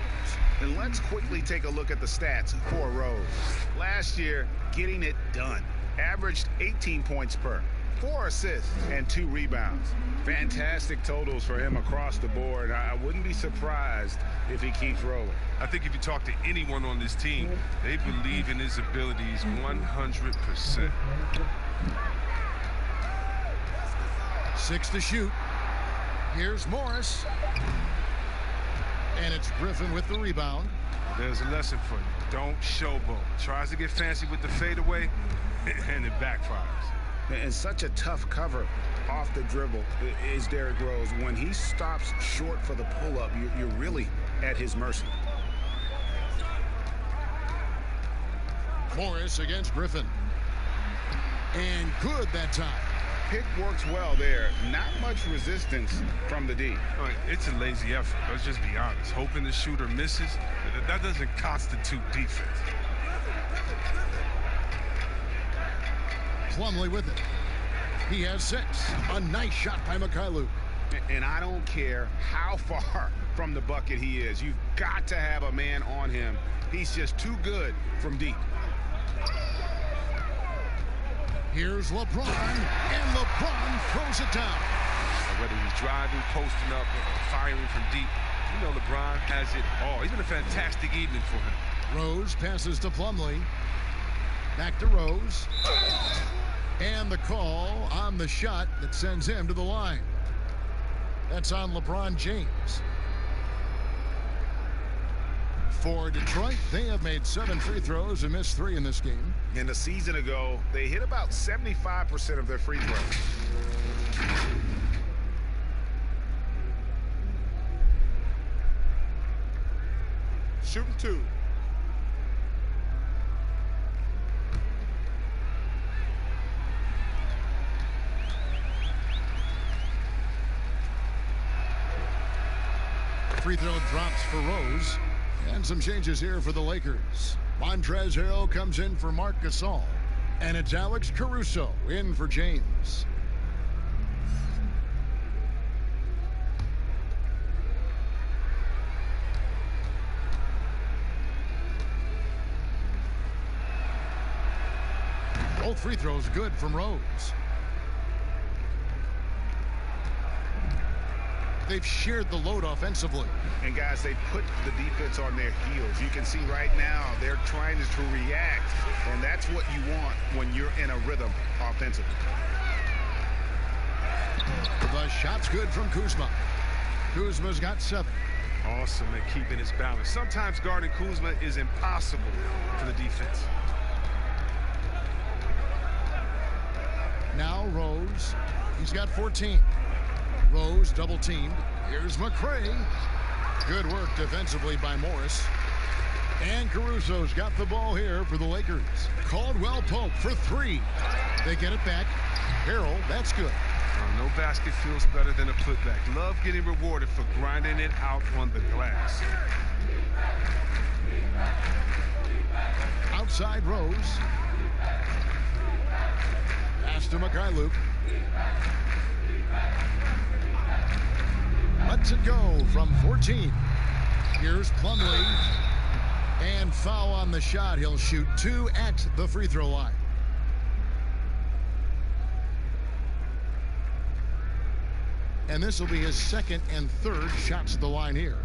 And let's quickly take a look at the stats for Rose. Last year, getting it done. Averaged 18 points per, 4 assists, and 2 rebounds. Fantastic totals for him across the board. I wouldn't be surprised if he keeps rolling. I think if you talk to anyone on this team, they believe in his abilities 100%. 6 to shoot. Here's Morris. And it's Griffin with the rebound. There's a lesson for you. Don't showboat. Tries to get fancy with the fadeaway, and it backfires. And such a tough cover off the dribble is Derrick Rose. When he stops short for the pull-up, you're really at his mercy. Morris against Griffin. And good that time. Pick works well there. Not much resistance from the D. It's a lazy effort. Let's just be honest. Hoping the shooter misses, that doesn't constitute defense. Plumlee with it. He has 6. A nice shot by Mikhailuk. And I don't care how far from the bucket he is. You've got to have a man on him. He's just too good from deep. Here's LeBron, and LeBron throws it down. Whether he's driving, posting up, firing from deep, you know LeBron has it all. He's been a fantastic evening for him. Rose passes to Plumlee. Back to Rose. And the call on the shot that sends him to the line. That's on LeBron James. For Detroit, they have made 7 free throws and missed 3 in this game. And a season ago, they hit about 75% of their free throws. Shooting 2. Free throw drops for Rose. And some changes here for the Lakers. Montrezl Harrell comes in for Marc Gasol. And it's Alex Caruso in for James. Both free throws good from Rose. They've shared the load offensively. And guys, they put the defense on their heels. You can see right now they're trying to react, and that's what you want when you're in a rhythm offensively. The shot's good from Kuzma. Kuzma's got 7. Awesome at keeping his balance. Sometimes guarding Kuzma is impossible for the defense. Now Rose. He's got 14. Rose double teamed. Here's McCray. Good work defensively by Morris. And Caruso's got the ball here for the Lakers. Caldwell Pope for 3. They get it back. Harrell, that's good. No basket feels better than a putback. Love getting rewarded for grinding it out on the glass. Outside Rose. Pass to Mikhailuk. Lets it go from 14. Here's Plumlee. And foul on the shot. He'll shoot 2 at the free throw line. And this will be his 2nd and 3rd shots at the line here.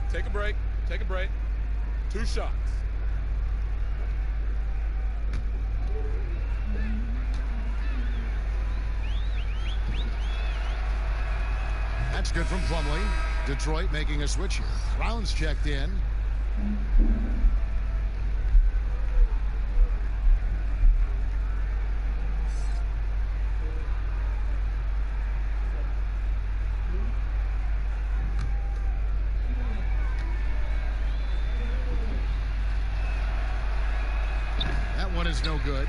Take a break. Take a break. 2 shots. That's good from Plumlee. Detroit making a switch here. Brown's checked in. That one is no good.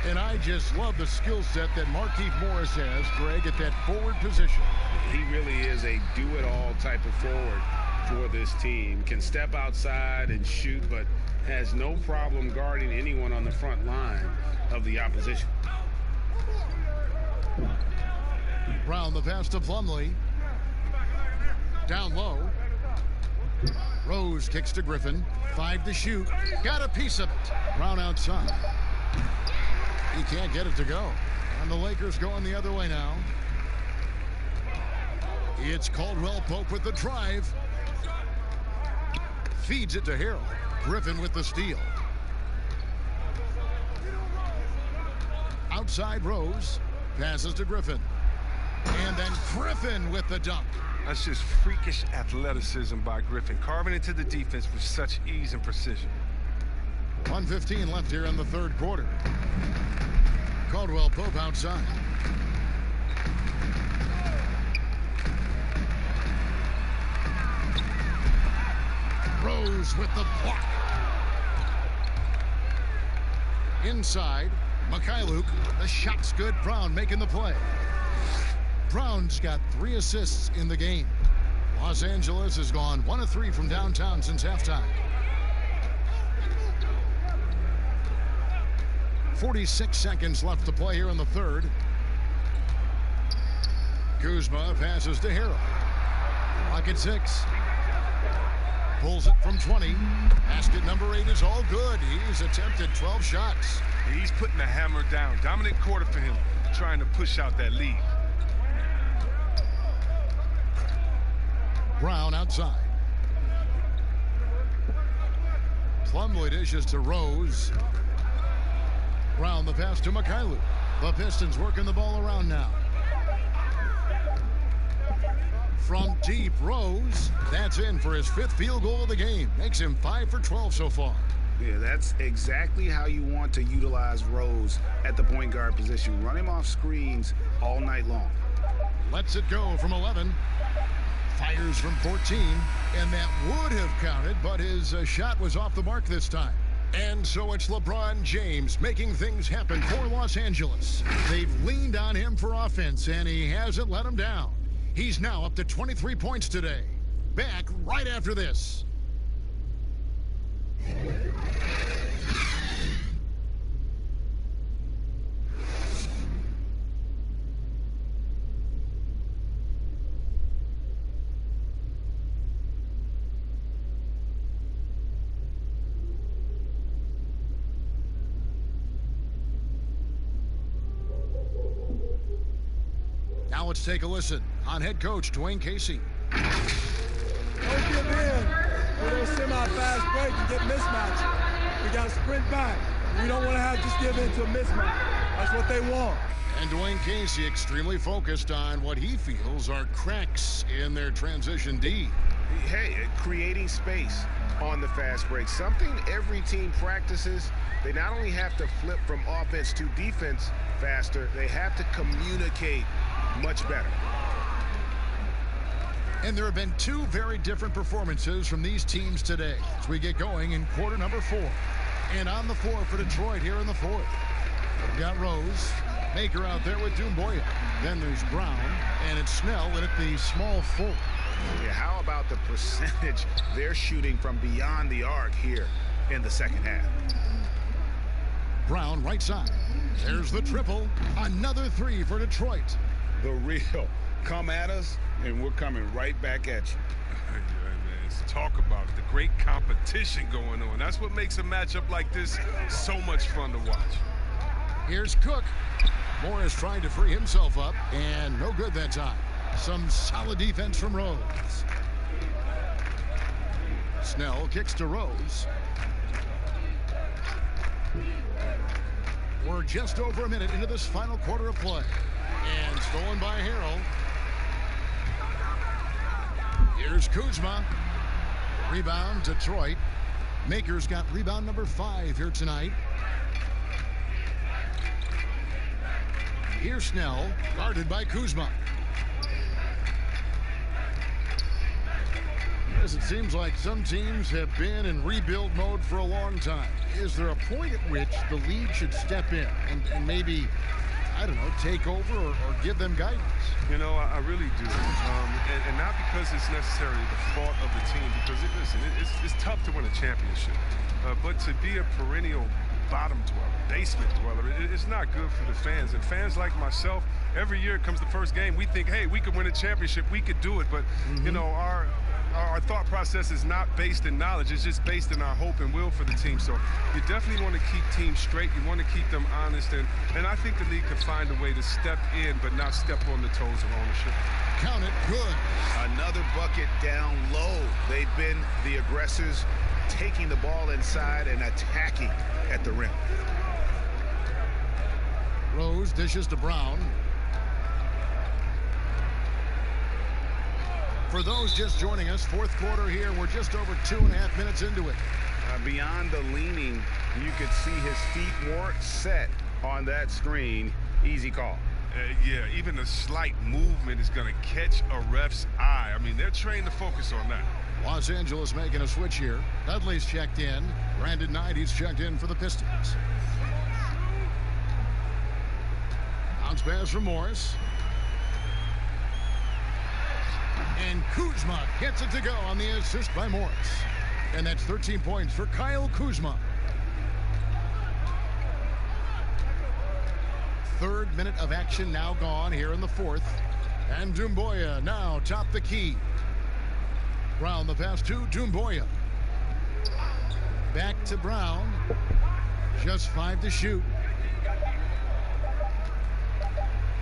And I just love the skill set that Markieff Morris has, Greg, at that forward position. He really is a do-it-all type of forward for this team. Can step outside and shoot, but has no problem guarding anyone on the front line of the opposition. Brown the pass to Plumlee. Down low. Rose kicks to Griffin. 5 to shoot. Got a piece of it. Brown outside. He can't get it to go. And the Lakers going the other way now. It's Caldwell Pope with the drive. Feeds it to Harrell. Griffin with the steal. Outside Rose. Passes to Griffin. And then Griffin with the dunk. That's just freakish athleticism by Griffin, carving into the defense with such ease and precision. 1:15 left here in the 3rd quarter. Caldwell Pope outside. Rose with the block. Inside, Mikhailuk. The shot's good. Brown making the play. Brown's got 3 assists in the game. Los Angeles has gone 1 of 3 from downtown since halftime. 46 seconds left to play here in the 3rd. Kuzma passes to Harrell. Clock at 6. Pulls it from 20. Basket number 8 is all good. He's attempted 12 shots. He's putting the hammer down. Dominant quarter for him, trying to push out that lead. Brown outside. Plumlee dishes to Rose. Brown the pass to Mikhailuk. The Pistons working the ball around now. From deep, Rose. That's in for his 5th field goal of the game. Makes him 5 for 12 so far. Yeah, that's exactly how you want to utilize Rose at the point guard position. Run him off screens all night long. Lets it go from 11. Fires from 14. And that would have counted, but his shot was off the mark this time. And so it's LeBron James making things happen for Los Angeles. They've leaned on him for offense, and he hasn't let them down. He's now up to 23 points today. Back right after this. Now let's take a listen on head coach Dwayne Casey. Don't give in with those semi-fast breaks and get mismatched. We got to sprint back. We don't want to have just give in to a mismatch. That's what they want. And Dwayne Casey extremely focused on what he feels are cracks in their transition D. Hey, creating space on the fast break. Something every team practices. They not only have to flip from offense to defense faster, they have to communicate much better. And there have been two very different performances from these teams today as we get going in quarter number 4. And on the floor for Detroit here in the 4th. We've got Rose, Maker out there with Doumbouya. Then there's Brown, and it's Snell in at the small forward. Yeah, how about the percentage they're shooting from beyond the arc here in the second half? Brown right side. There's the triple. Another 3 for Detroit. The real. Come at us, and we're coming right back at you. Yeah, man, talk about it. The great competition going on. That's what makes a matchup like this so much fun to watch. Here's Cook. Morris trying to free himself up, and no good that time. Some solid defense from Rose. Snell kicks to Rose. We're just over a minute into this final quarter of play. And stolen by Harrell. Here's Kuzma. Rebound, Detroit. Maker's got rebound number 5 here tonight. Here's Snell, guarded by Kuzma. Yes, it seems like some teams have been in rebuild mode for a long time. Is there a point at which the league should step in and maybe, I don't know, take over or give them guidance? You know, I really do. And not because it's necessarily the fault of the team, because, it's tough to win a championship. But to be a perennial bottom dweller, basement dweller, it's not good for the fans. And fans like myself, every year comes the first game, we think, hey, we could win a championship, we could do it. But, you know, our thought process is not based in knowledge. It's just based in our hope and will for the team. So you definitely want to keep teams straight. You want to keep them honest. And I think the league can find a way to step in but not step on the toes of ownership. Count it good. Another bucket down low. They've been the aggressors, taking the ball inside and attacking at the rim. Rose dishes to Brown. For those just joining us, 4th quarter here. We're just over 2.5 minutes into it. Beyond the leaning, you could see his feet more set on that screen. Easy call. Yeah, even a slight movement is going to catch a ref's eye. I mean, they're trained to focus on that. Los Angeles making a switch here. Dudley's checked in. Brandon Knight, he's checked in for the Pistons. Bounce pass from Morris. And Kuzma gets it to go on the assist by Morris. And that's 13 points for Kyle Kuzma. 3rd minute of action now gone here in the 4th. And Doumbouya now top the key. Brown the pass to Doumbouya. Back to Brown. Just 5 to shoot.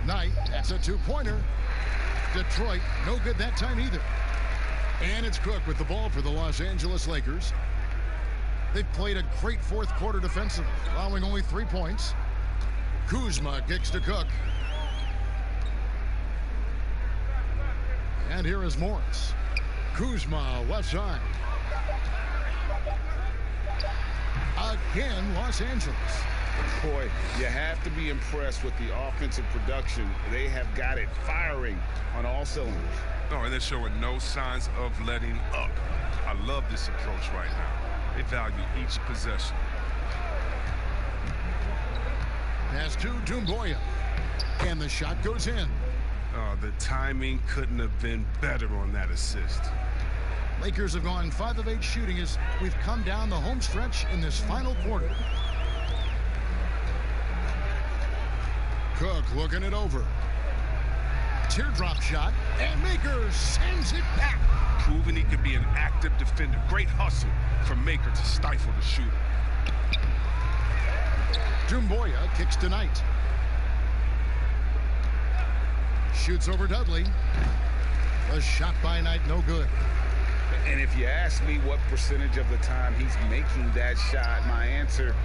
Knight, that's a 2-pointer. Detroit, no good that time either. And it's Cook with the ball for the Los Angeles Lakers. They've played a great 4th quarter defensively, allowing only 3 points. Kuzma kicks to Cook. And here is Morris. Kuzma, left side. Again, Los Angeles. Boy, you have to be impressed with the offensive production. They have got it firing on all cylinders. Oh, and they're showing no signs of letting up. I love this approach right now. They value each possession. Pass to Doumbouya. And the shot goes in. Oh, the timing couldn't have been better on that assist. Lakers have gone 5 of 8 shooting as we've come down the home stretch in this final quarter. Cook looking it over. Teardrop shot, and Maker sends it back. Proving he could be an active defender. Great hustle from Maker to stifle the shooter. Doumbouya kicks to Knight. Shoots over Dudley. A shot by Knight, no good. And if you ask me what percentage of the time he's making that shot, my answer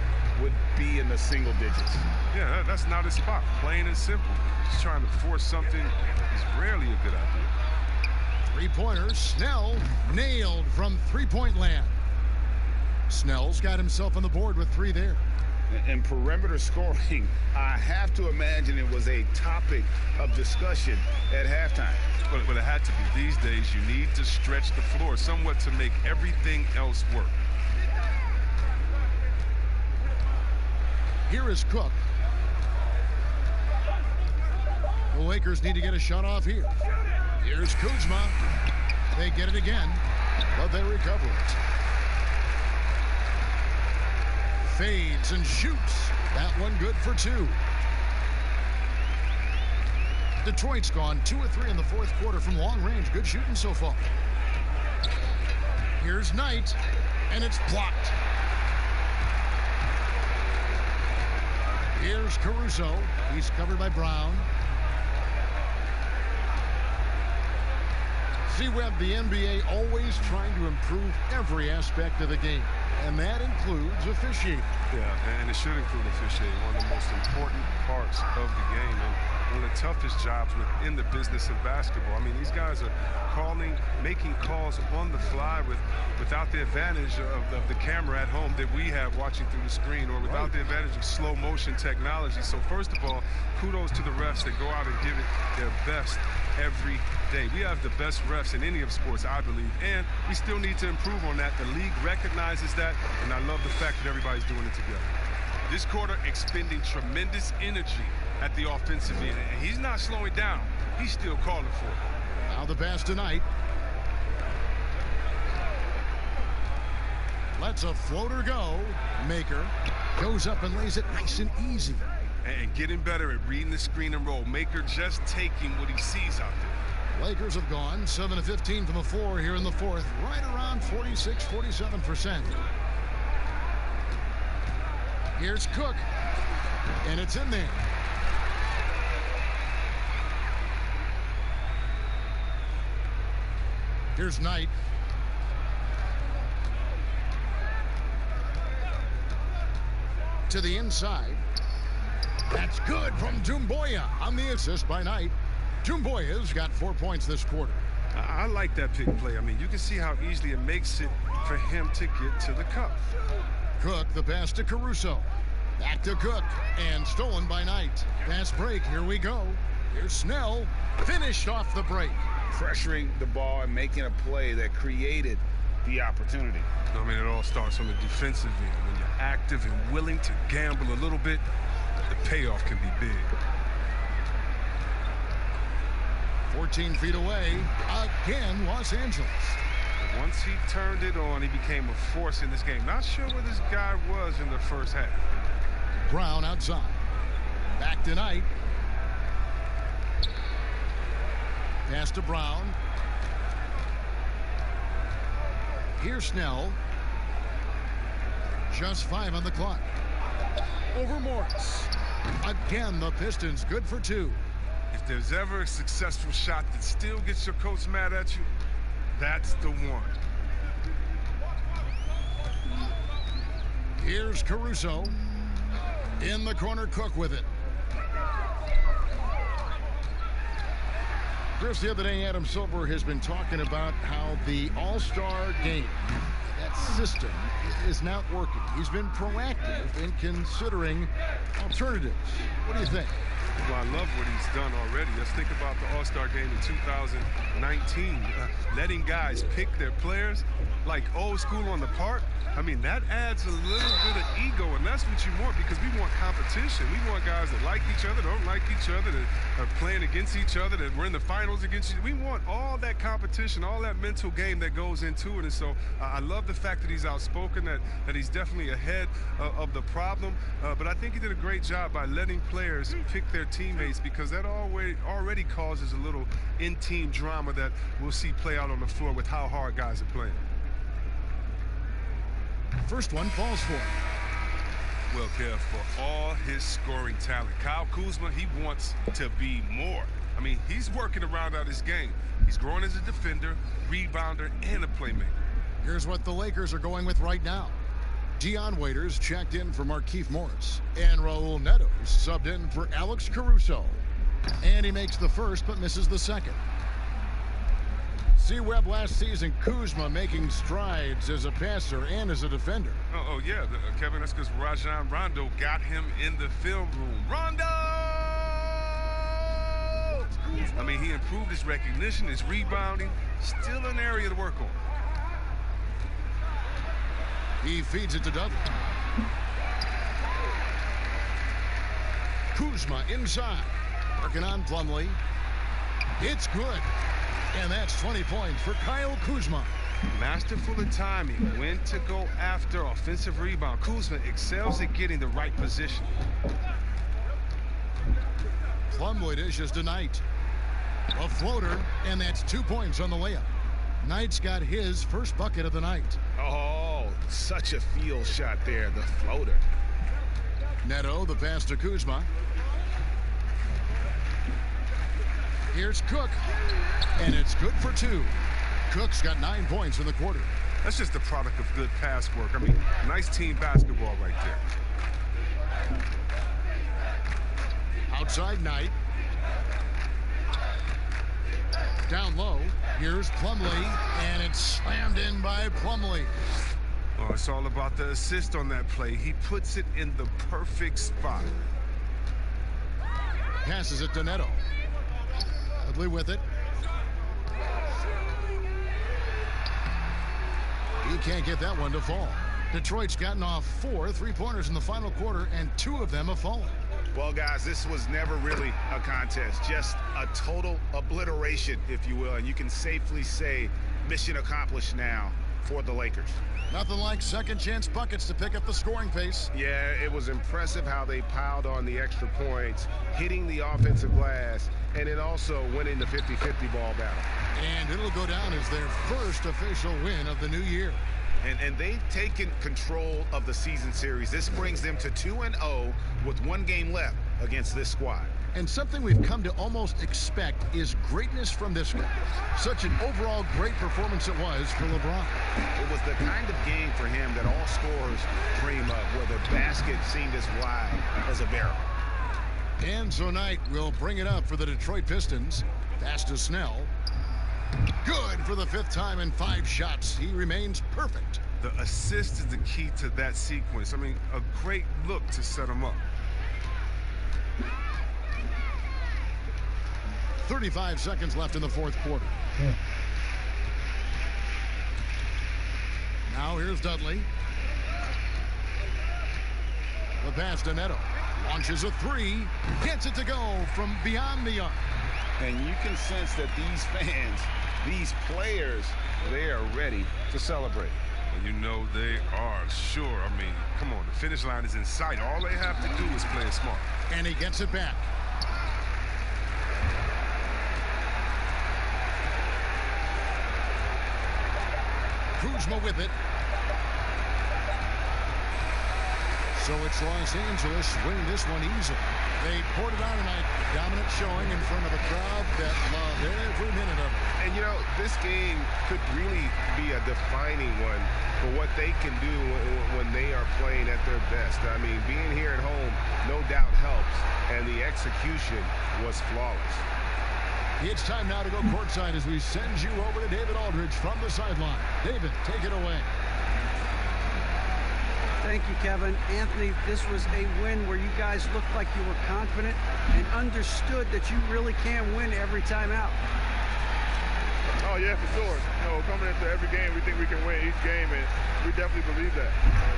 would be in the single digits. Yeah, that's not his spot. Plain and simple. Just trying to force something is rarely a good idea. Three-pointer, Snell nailed from three-point land. Snell's got himself on the board with 3 there. In perimeter scoring, I have to imagine it was a topic of discussion at halftime. But it had to be. These days, you need to stretch the floor somewhat to make everything else work. Here is Cook. The Lakers need to get a shot off here. Here's Kuzma. They get it again, but they recover it. Fades and shoots. That one good for 2. Detroit's gone 2 of 3 in the fourth quarter from long range. Good shooting so far. Here's Knight, and it's blocked. Here's Caruso. He's covered by Brown. See, Webb, the NBA always trying to improve every aspect of the game, and that includes officiating. Yeah, and it should include officiating, one of the most important parts of the game, and one of the toughest jobs within the business of basketball. I mean, these guys are making calls on the fly without the advantage of the camera at home that we have watching through the screen, or without the advantage of slow motion technology. So first of all, kudos to the refs that go out and give it their best every day. We have the best refs in any of sports, I believe, and we still need to improve on that. The league recognizes that, and I love the fact that everybody's doing it together. This quarter expending tremendous energy at the offensive end, and he's not slowing down. He's still calling for it. Now the pass tonight. Lets a floater go. Maker goes up and lays it nice and easy. And getting better at reading the screen and roll. Maker just taking what he sees out there. Lakers have gone 7 of 15 from the floor here in the fourth, right around 46-47%. Here's Cook, and it's in there. Here's Knight. To the inside. That's good from Doumbouya on the assist by Knight. Doumbouya's got 4 points this quarter. I like that pick play. I mean, you can see how easily it makes it for him to get to the cup. Cook, the pass to Caruso. Back to Cook, and stolen by Knight. Pass break, here we go. Here's Snell, finished off the break. Pressuring the ball and making a play that created the opportunity. I mean, it all starts on the defensive end. When you're active and willing to gamble a little bit, the payoff can be big. 14 feet away, again, Los Angeles. Once he turned it on, he became a force in this game. Not sure where this guy was in the first half. Brown outside. Back to Knight. Pass to Brown. Here's Snell. Just 5 on the clock. Over Morris. Again, the Pistons good for 2. If there's ever a successful shot that still gets your coach mad at you, that's the one. Here's Caruso. In the corner, Cook with it. Chris, the other day, Adam Silver has been talking about how the All-Star game, that system, is not working. He's been proactive in considering alternatives. What do you think? Well, I love what he's done already. Let's think about the All-Star game in 2019. Letting guys pick their players. like old school on the park, I mean, that adds a little bit of ego, and that's what you want, because we want competition. We want guys that like each other, don't like each other, that are playing against each other, that we're in the finals against each other. We want all that competition, all that mental game that goes into it. And so I love the fact that he's outspoken, that he's definitely ahead of the problem. But I think he did a great job by letting players pick their teammates, because that already causes a little in-team drama that we'll see play out on the floor with how hard guys are playing. First one falls for him. Well, Kev, for all his scoring talent, Kyle Kuzma, he wants to be more. I mean, he's working to round out his game. He's growing as a defender, rebounder, and a playmaker. Here's what the Lakers are going with right now. Dion Waiters checked in for Markieff Morris, and Raul Neto subbed in for Alex Caruso. And he makes the first but misses the second. C-Web last season, Kuzma making strides as a passer and as a defender. Oh yeah, Kevin, that's because Rajon Rondo got him in the film room. Rondo! I mean, he improved his recognition, his rebounding, still an area to work on. He feeds it to Dudley. Kuzma inside, working on Plumlee. It's good. And that's 20 points for Kyle Kuzma. Masterful of timing, when to go after offensive rebound. Kuzma excels at getting the right position. Plumlee dishes to Knight. A floater, and that's 2 points on the layup. Knight's got his first bucket of the night. Oh, such a field shot there, the floater. Neto, the pass to Kuzma. Here's Cook, and it's good for 2. Cook's got 9 points in the quarter. That's just the product of good pass work. I mean, nice team basketball right there. Outside Knight. Down low, here's Plumlee, and it's slammed in by Plumlee. Oh, it's all about the assist on that play. He puts it in the perfect spot. Passes it to Neto. Dudley with it. He can't get that one to fall. Detroit's gotten off 4 3-pointers in the final quarter, and 2 of them have fallen. Well, guys, this was never really a contest, just a total obliteration, if you will, and you can safely say mission accomplished now for the Lakers. Nothing like second chance buckets to pick up the scoring pace. Yeah, it was impressive how they piled on the extra points, hitting the offensive glass, and then also winning the 50-50 ball battle. And it'll go down as their first official win of the new year. And they've taken control of the season series. This brings them to 2-0 with 1 game left against this squad. And something we've come to almost expect is greatness from this guy. Such an overall great performance it was for LeBron. It was the kind of game for him that all scorers dream of, where the basket seemed as wide as a barrel. And so Knight will bring it up for the Detroit Pistons. Pass to Snell. Good for the 5th time in 5 shots. He remains perfect. The assist is the key to that sequence. I mean, a great look to set him up. 35 seconds left in the 4th quarter. Now here's Dudley. The pass to Neto. Launches a 3. Gets it to go from beyond the arc. And you can sense that these fans, these players, they are ready to celebrate. And you know they are, sure. I mean, come on, the finish line is in sight. All they have to do is play it smart. And he gets it back. Kuzma with it. So it's Los Angeles winning this one easily. They poured it on tonight. Dominant showing in front of a crowd that loved every minute of it. And, you know, this game could really be a defining one for what they can do when they are playing at their best. I mean, being here at home, no doubt helps, and the execution was flawless. It's time now to go courtside as we send you over to David Aldridge from the sideline. David, take it away. Thank you, Kevin. Anthony, this was a win where you guys looked like you were confident and understood that you really can win every time out. Oh, yeah, for sure. Coming into every game, we think we can win each game, and we definitely believe that.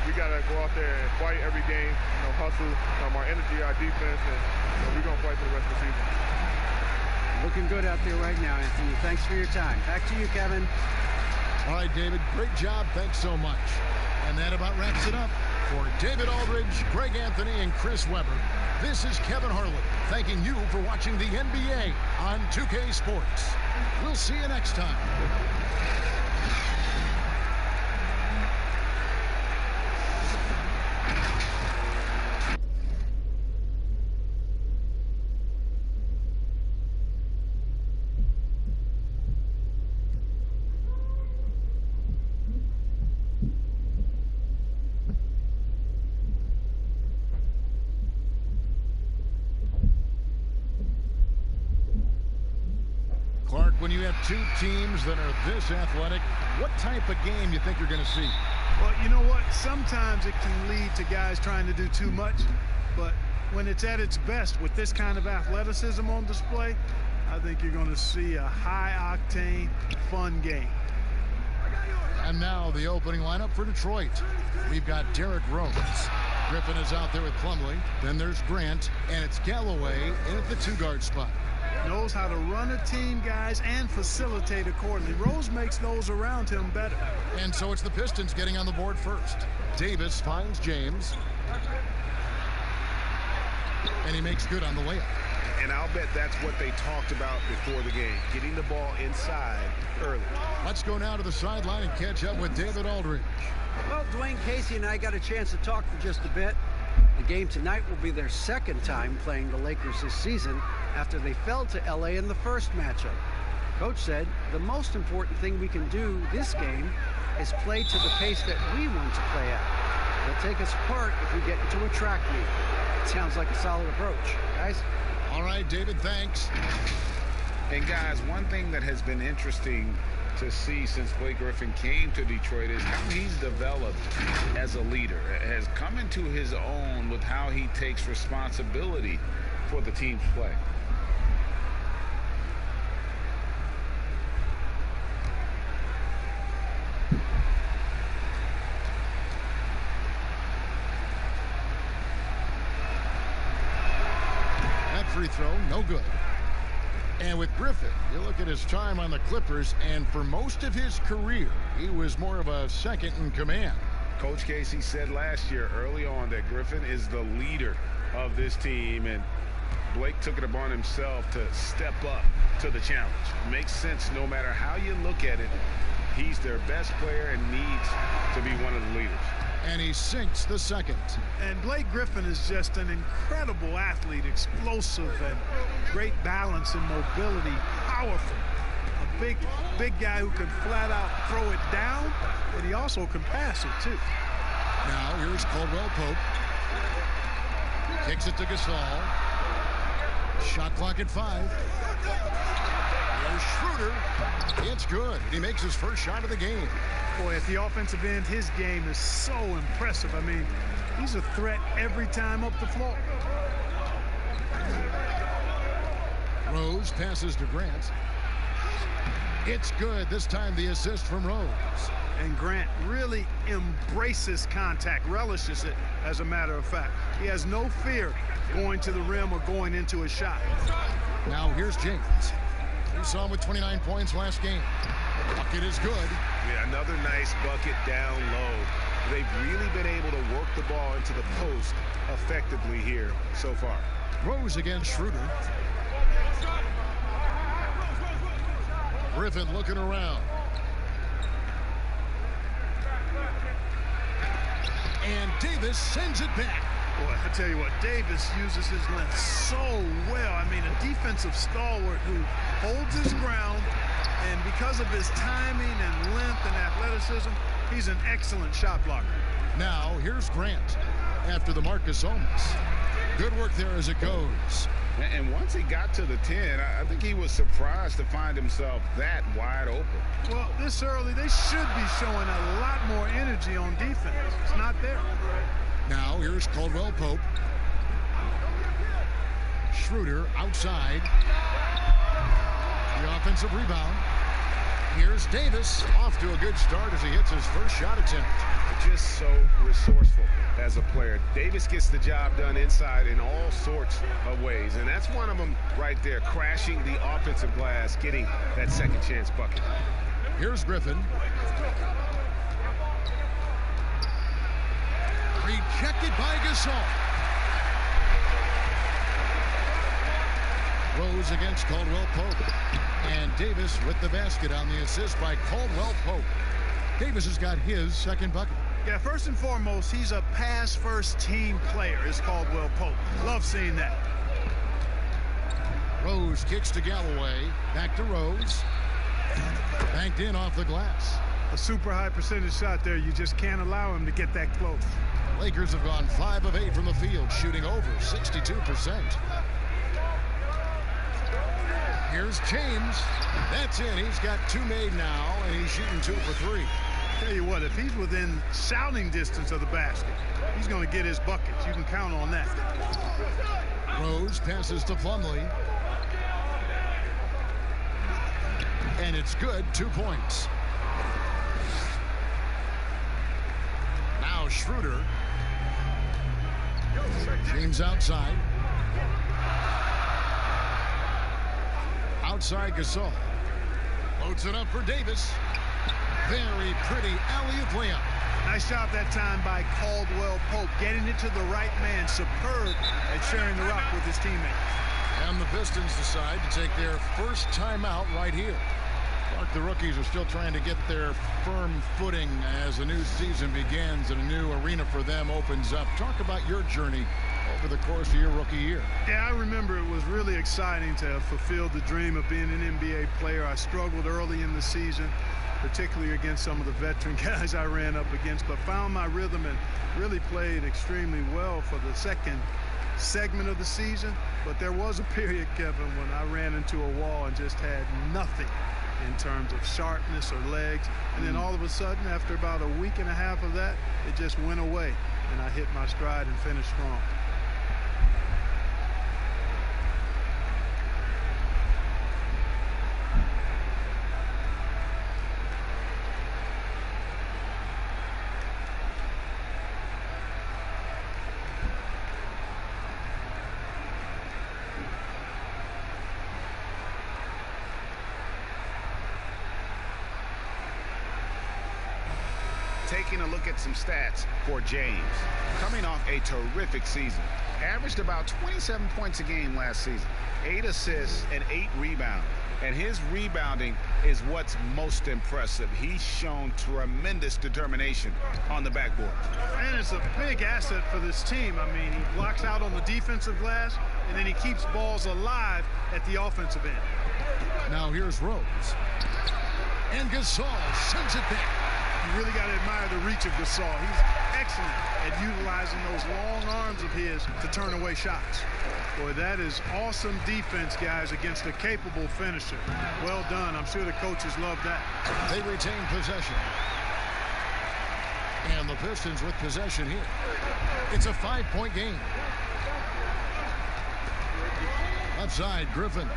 We got to go out there and fight every game, hustle, our energy, our defense, and we're going to fight for the rest of the season. Looking good out there right now, Anthony. Thanks for your time. Back to you, Kevin. All right, David, great job. Thanks so much. And that about wraps it up. For David Aldridge, Greg Anthony, and Chris Webber, this is Kevin Harlan thanking you for watching the NBA on 2K Sports. We'll see you next time. Clark, when you have two teams that are this athletic, what type of game you think you're going to see? Well, you know what? Sometimes it can lead to guys trying to do too much, but when it's at its best with this kind of athleticism on display, I think you're going to see a high-octane, fun game. And now the opening lineup for Detroit. We've got Derrick Rose. Griffin is out there with Plumlee. Then there's Grant, and it's Galloway in at the two-guard spot. Knows how to run a team, guys, and facilitate accordingly. Rose makes those around him better. And so it's the Pistons getting on the board first. Davis finds James. And he makes good on the layup. And I'll bet that's what they talked about before the game, getting the ball inside early. Let's go now to the sideline and catch up with David Aldridge. Well, Dwayne Casey and I got a chance to talk for just a bit. The game tonight will be their second time playing the Lakers this season after they fell to LA in the first matchup. Coach said the most important thing we can do this game is play to the pace that we want to play at. It'll take us apart if we get into a track meet. It sounds like a solid approach. Guys? All right, David, thanks. And guys, one thing that has been interesting to see since Blake Griffin came to Detroit is how he's developed as a leader, has come into his own with how he takes responsibility for the team's play. That free throw, no good. And with Griffin, you look at his time on the Clippers, and for most of his career, he was more of a second in command. Coach Casey said last year early on that Griffin is the leader of this team, and Blake took it upon himself to step up to the challenge. Makes sense no matter how you look at it. He's their best player and needs to be one of the leaders. And he sinks the second. And Blake Griffin is just an incredible athlete, explosive and great balance and mobility, powerful. A big guy who can flat out throw it down, but he also can pass it too. Now here's Caldwell Pope. Kicks it to Gasol. Shot clock at 5. There's Schroeder. It's good. He makes his first shot of the game. Boy, at the offensive end, his game is so impressive. I mean, he's a threat every time up the floor. Rose passes to Grant. It's good. This time the assist from Rose. And Grant really embraces contact, relishes it, as a matter of fact. He has no fear going to the rim or going into a shot. Now here's James. We saw him with 29 points last game. Bucket is good. Yeah, another nice bucket down low. They've really been able to work the ball into the post effectively here so far. Rose against Schroeder. Griffin looking around. And Davis sends it back. Boy, I tell you what, Davis uses his length so well. I mean, a defensive stalwart who holds his ground, and because of his timing and length and athleticism, he's an excellent shot blocker. Now, here's Grant after the Marcus Omas. Good work there as it goes. And once he got to the 10, I think he was surprised to find himself that wide open. Well, this early, they should be showing a lot more energy on defense. It's not there. Now, here's Caldwell Pope. Schroeder outside. The offensive rebound. Here's Davis, off to a good start as he hits his first shot attempt. Just so resourceful as a player. Davis gets the job done inside in all sorts of ways, and that's one of them right there, crashing the offensive glass, getting that second chance bucket. Here's Griffin. Rejected by Gasol. Rose against Caldwell Pope. And Davis with the basket on the assist by Caldwell Pope. Davis has got his second bucket. Yeah, first and foremost, he's a pass-first team player, is Caldwell Pope. Love seeing that. Rose kicks to Galloway. Back to Rose. Banked in off the glass. A super high percentage shot there. You just can't allow him to get that close. Lakers have gone 5 of 8 from the field, shooting over 62%. Here's James. That's in. He's got 2 made now, and he's shooting 2 for 3. Tell you what, if he's within shouting distance of the basket, he's going to get his buckets. You can count on that. Rose passes to Plumlee. And it's good, 2 points. Now Schroeder. James outside. Outside Gasol. Loads it up for Davis. Very pretty alley-oop layup. Nice job that time by Caldwell Pope, getting it to the right man. Superb at sharing the rock with his teammate. And the Pistons decide to take their first timeout right here. Clark, the rookies are still trying to get their firm footing as a new season begins and a new arena for them opens up. Talk about your journey over the course of your rookie year. Yeah, I remember it was really exciting to have fulfilled the dream of being an NBA player. I struggled early in the season, particularly against some of the veteran guys I ran up against, but found my rhythm and really played extremely well for the second segment of the season. But there was a period, Kevin, when I ran into a wall and just had nothing in terms of sharpness or legs. And then all of a sudden, after about a week and a half of that, it just went away. And I hit my stride and finished strong. Taking a look at some stats for James. Coming off a terrific season. Averaged about 27 points a game last season. 8 assists and 8 rebounds. And his rebounding is what's most impressive. He's shown tremendous determination on the backboard. And it's a big asset for this team. I mean, he blocks out on the defensive glass, and then he keeps balls alive at the offensive end. Now here's Rose. And Gasol sends it back. You really got to admire the reach of Gasol. He's excellent at utilizing those long arms of his to turn away shots. Boy, that is awesome defense, guys, against a capable finisher. Well done. I'm sure the coaches love that. They retain possession. And the Pistons with possession here. It's a 5-point game. Left side, Griffin.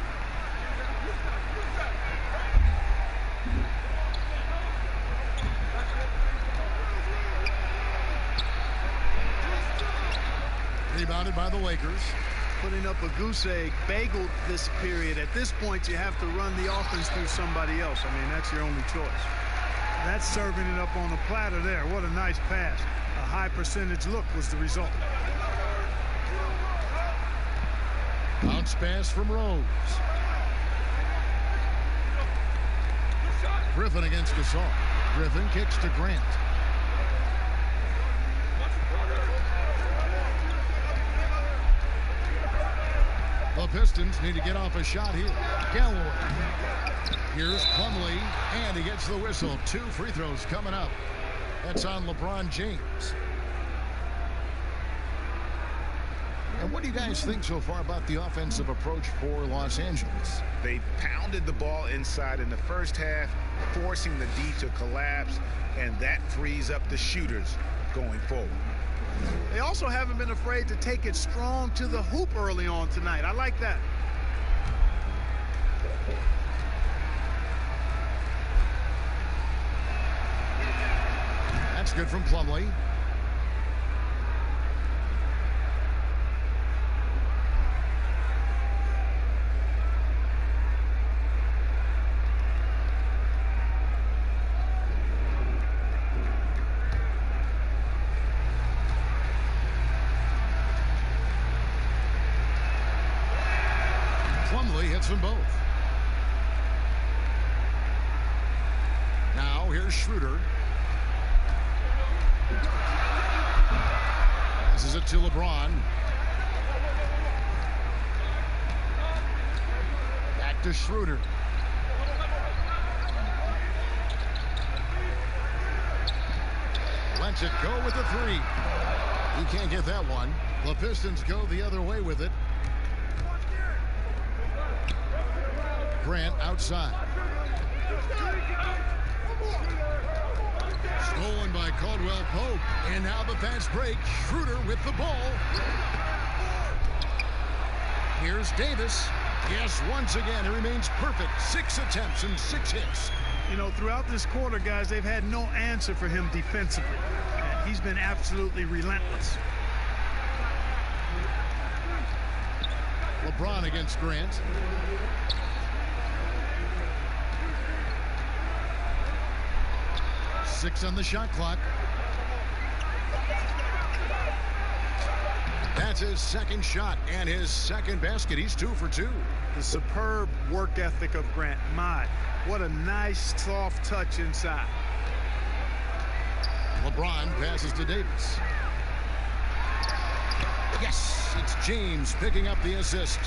Rebounded by the Lakers. Putting up a goose egg, bageled this period. At this point, you have to run the offense through somebody else. I mean, that's your only choice. That's serving it up on the platter there. What a nice pass. A high percentage look was the result. Bounce pass from Rose. Griffin against Gasol. Griffin kicks to Grant. The Pistons need to get off a shot here. Galloway. Here's Plumlee, and he gets the whistle. 2 free throws coming up. That's on LeBron James. And what do you guys think so far about the offensive approach for Los Angeles? They pounded the ball inside in the first half, forcing the D to collapse, and that frees up the shooters going forward. They also haven't been afraid to take it strong to the hoop early on tonight. I like that. It's good from Plumlee. Plumlee hits them both. Now here's Schroeder. Passes it to LeBron. Back to Schroeder. Lets it go with the three. He can't get that one. The Pistons go the other way with it. Grant outside. Stolen by Caldwell Pope. And now the fast break. Schroeder with the ball. Here's Davis. Yes, once again, he remains perfect. 6 attempts and 6 hits. You know, throughout this quarter, guys, they've had no answer for him defensively. And he's been absolutely relentless. LeBron against Grant. Six on the shot clock. That's his second shot and his second basket. He's 2 for 2. The superb work ethic of Grant. My, what a nice soft touch inside. LeBron passes to Davis. Yes, it's James picking up the assist.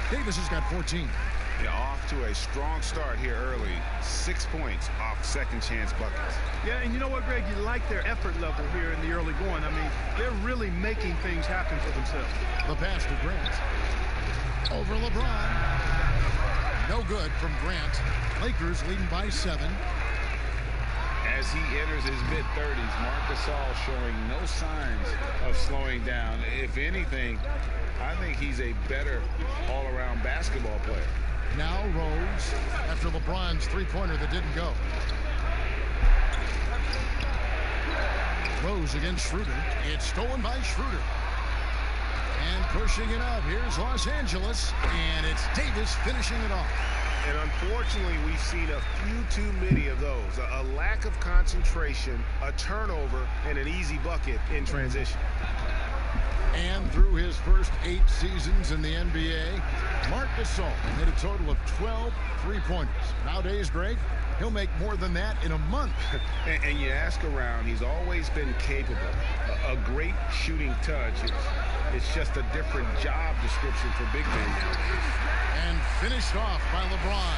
Davis has got 14. Yeah, off to a strong start here early. 6 points off second chance buckets. Yeah, and you know what, Greg? You like their effort level here in the early going. I mean, they're really making things happen for themselves. The pass to Grant. Over LeBron. No good from Grant. Lakers leading by 7. As he enters his mid-30s, Marc Gasol showing no signs of slowing down. If anything, I think he's a better all-around basketball player. Now Rose after LeBron's three-pointer that didn't go. Rose against Schroeder. It's stolen by Schroeder. And pushing it up. Here's Los Angeles. And it's Davis finishing it off. And unfortunately, we've seen a few too many of those. A lack of concentration, a turnover, and an easy bucket in transition. And through his first 8 seasons in the NBA, Marc Gasol made a total of 12 three-pointers. Nowadays, Greg, he'll make more than that in a month. and you ask around, he's always been capable. A great shooting touch. It's just a different job description for big men now. And finished off by LeBron.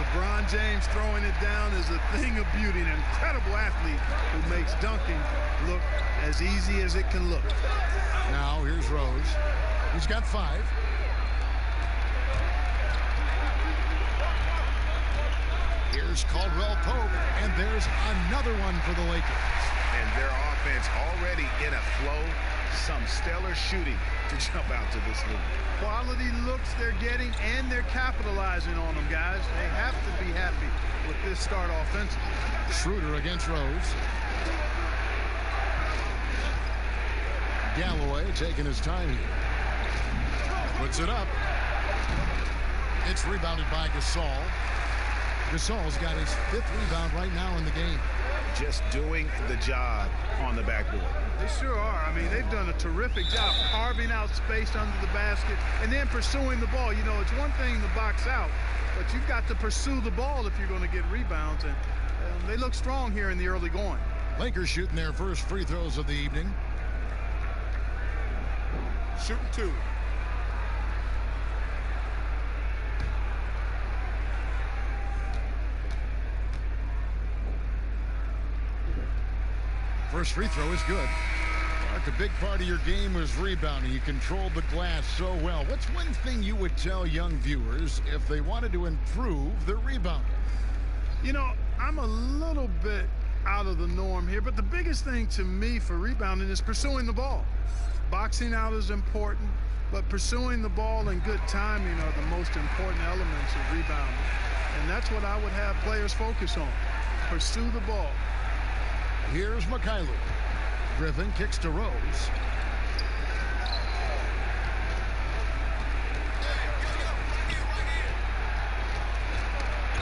LeBron James throwing it down is a thing of beauty. An incredible athlete who makes dunking look as easy as it can look. Now here's Rose. He's got 5. Here's Caldwell Pope, and there's another one for the Lakers. And their offense already in a flow. Some stellar shooting to jump out to this league. Quality looks they're getting, and they're capitalizing on them, guys. They have to be happy with this start offensively. Schroeder against Rose. Galloway taking his time here. Puts it up. It's rebounded by Gasol. Gasol's got his 5th rebound right now in the game. Just doing the job on the backboard. They sure are. I mean, they've done a terrific job carving out space under the basket and then pursuing the ball. You know, it's one thing to box out, but you've got to pursue the ball if you're going to get rebounds. And they look strong here in the early going. Lakers shooting their first free throws of the evening. Shooting 2. First free throw is good. Mark, a big part of your game was rebounding. You controlled the glass so well. What's one thing you would tell young viewers if they wanted to improve their rebounding? You know, I'm a little bit out of the norm here, but the biggest thing to me for rebounding is pursuing the ball. Boxing out is important, but pursuing the ball and good timing are the most important elements of rebounding. And that's what I would have players focus on. Pursue the ball. Here's Mikhailuk. Griffin kicks to Rose.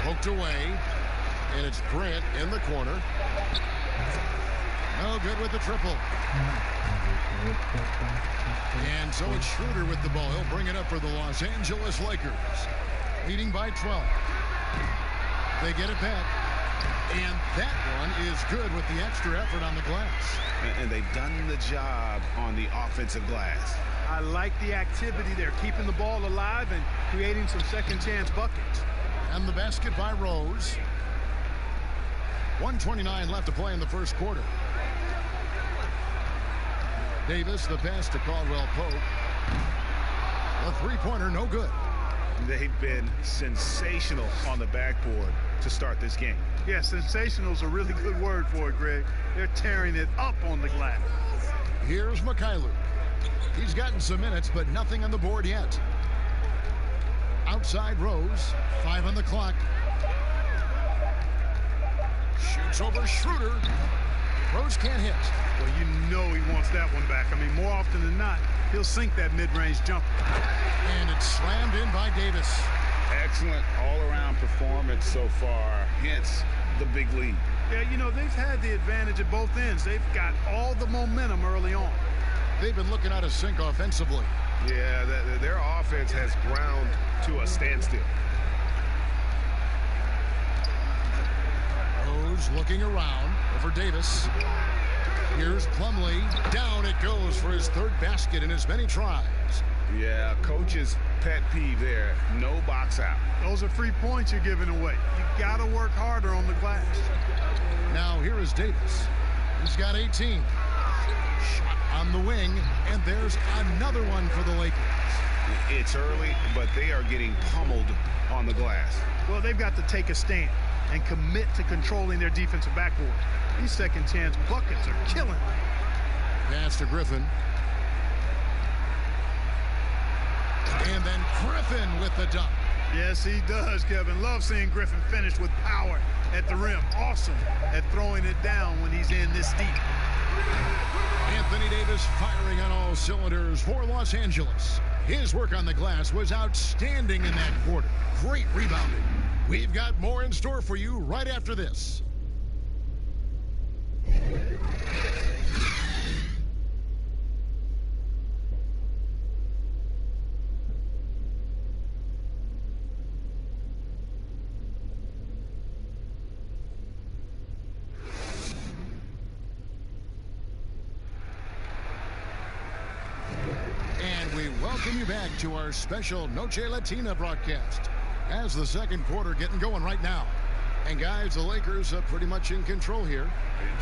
Poked away, and it's Grant in the corner. No good with the triple. And so it's Schroeder with the ball. He'll bring it up for the Los Angeles Lakers, leading by 12. They get it back, and that one is good with the extra effort on the glass. And they've done the job on the offensive glass. I like the activity there, keeping the ball alive and creating some second chance buckets. And the basket by Rose. 1:29 left to play in the first quarter. Davis, the pass to Caldwell Pope. The three-pointer, no good. They've been sensational on the backboard to start this game. Yeah, sensational is a really good word for it, Greg. They're tearing it up on the glass. Here's Mikhailuk. He's gotten some minutes, but nothing on the board yet. Outside Rose, 5 on the clock. Shoots over Schroeder. Rose can't hit. Well, you know he wants that one back. I mean, more often than not, he'll sink that mid-range jumper. And it's slammed in by Davis. Excellent all-around performance so far, hence the big lead. Yeah, you know, they've had the advantage at both ends. They've got all the momentum early on. They've been looking out of sync offensively. Yeah, their offense has ground to a standstill. Rose looking around over Davis. Here's Plumlee. Down it goes for his third basket in as many tries. Yeah, coach's pet peeve there. No box out. Those are free points you're giving away. You got to work harder on the glass. Now here is Davis. He's got 18. Shot on the wing, and there's another one for the Lakers. It's early, but they are getting pummeled on the glass. Well, they've got to take a stand and commit to controlling their defensive backboard. These second chance buckets are killing them. Pass to Griffin. And then Griffin with the dunk. Yes, he does, Kevin. Love seeing Griffin finish with power at the rim. Awesome at throwing it down when he's in this deep. Anthony Davis firing on all cylinders for Los Angeles. His work on the glass was outstanding in that quarter. Great rebounding. We've got more in store for you right after this. And we welcome you back to our special Noche Latina broadcast. As the second quarter getting going right now. And guys, the Lakers are pretty much in control here.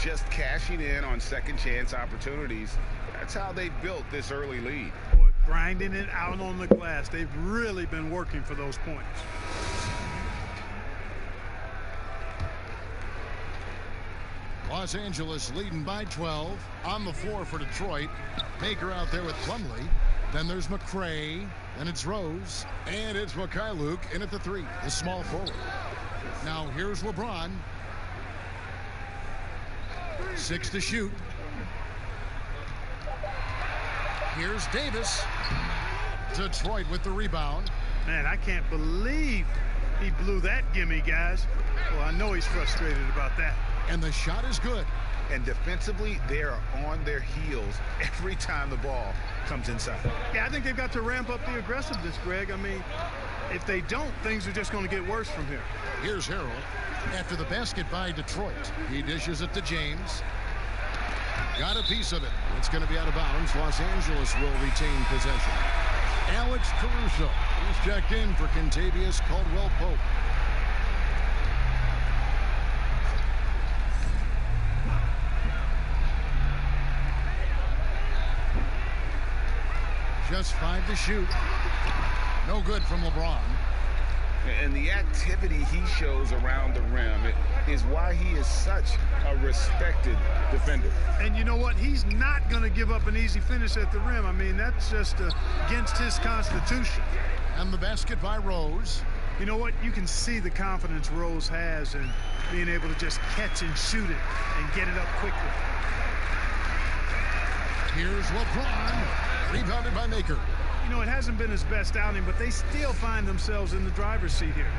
Just cashing in on second chance opportunities. That's how they built this early lead. Boy, grinding it out on the glass. They've really been working for those points. Los Angeles leading by 12. On the floor for Detroit. Baker out there with Plumlee. Then there's McCray. Then it's Rose. And it's Mikhailuk in at the 3, the small forward. Now here's LeBron. 6 to shoot. Here's Davis. Detroit with the rebound. Man, I can't believe he blew that gimme, guys. Well, I know he's frustrated about that. And the shot is good. And defensively, they are on their heels every time the ball comes inside. Yeah, I think they've got to ramp up the aggressiveness, Greg. I mean, if they don't, things are just going to get worse from here. Here's Harrell. After the basket by Detroit, he dishes it to James. Got a piece of it. It's going to be out of bounds. Los Angeles will retain possession. Alex Caruso. He's checked in for Contavious Caldwell Pope. Just 5 to shoot. No good from LeBron. And the activity he shows around the rim is why he is such a respected defender. And you know what? He's not going to give up an easy finish at the rim. I mean, that's just against his constitution. And the basket by Rose. You know what? You can see the confidence Rose has in being able to just catch and shoot it and get it up quickly. Here's LeBron, rebounded by Maker. You know, it hasn't been his best outing, but they still find themselves in the driver's seat here.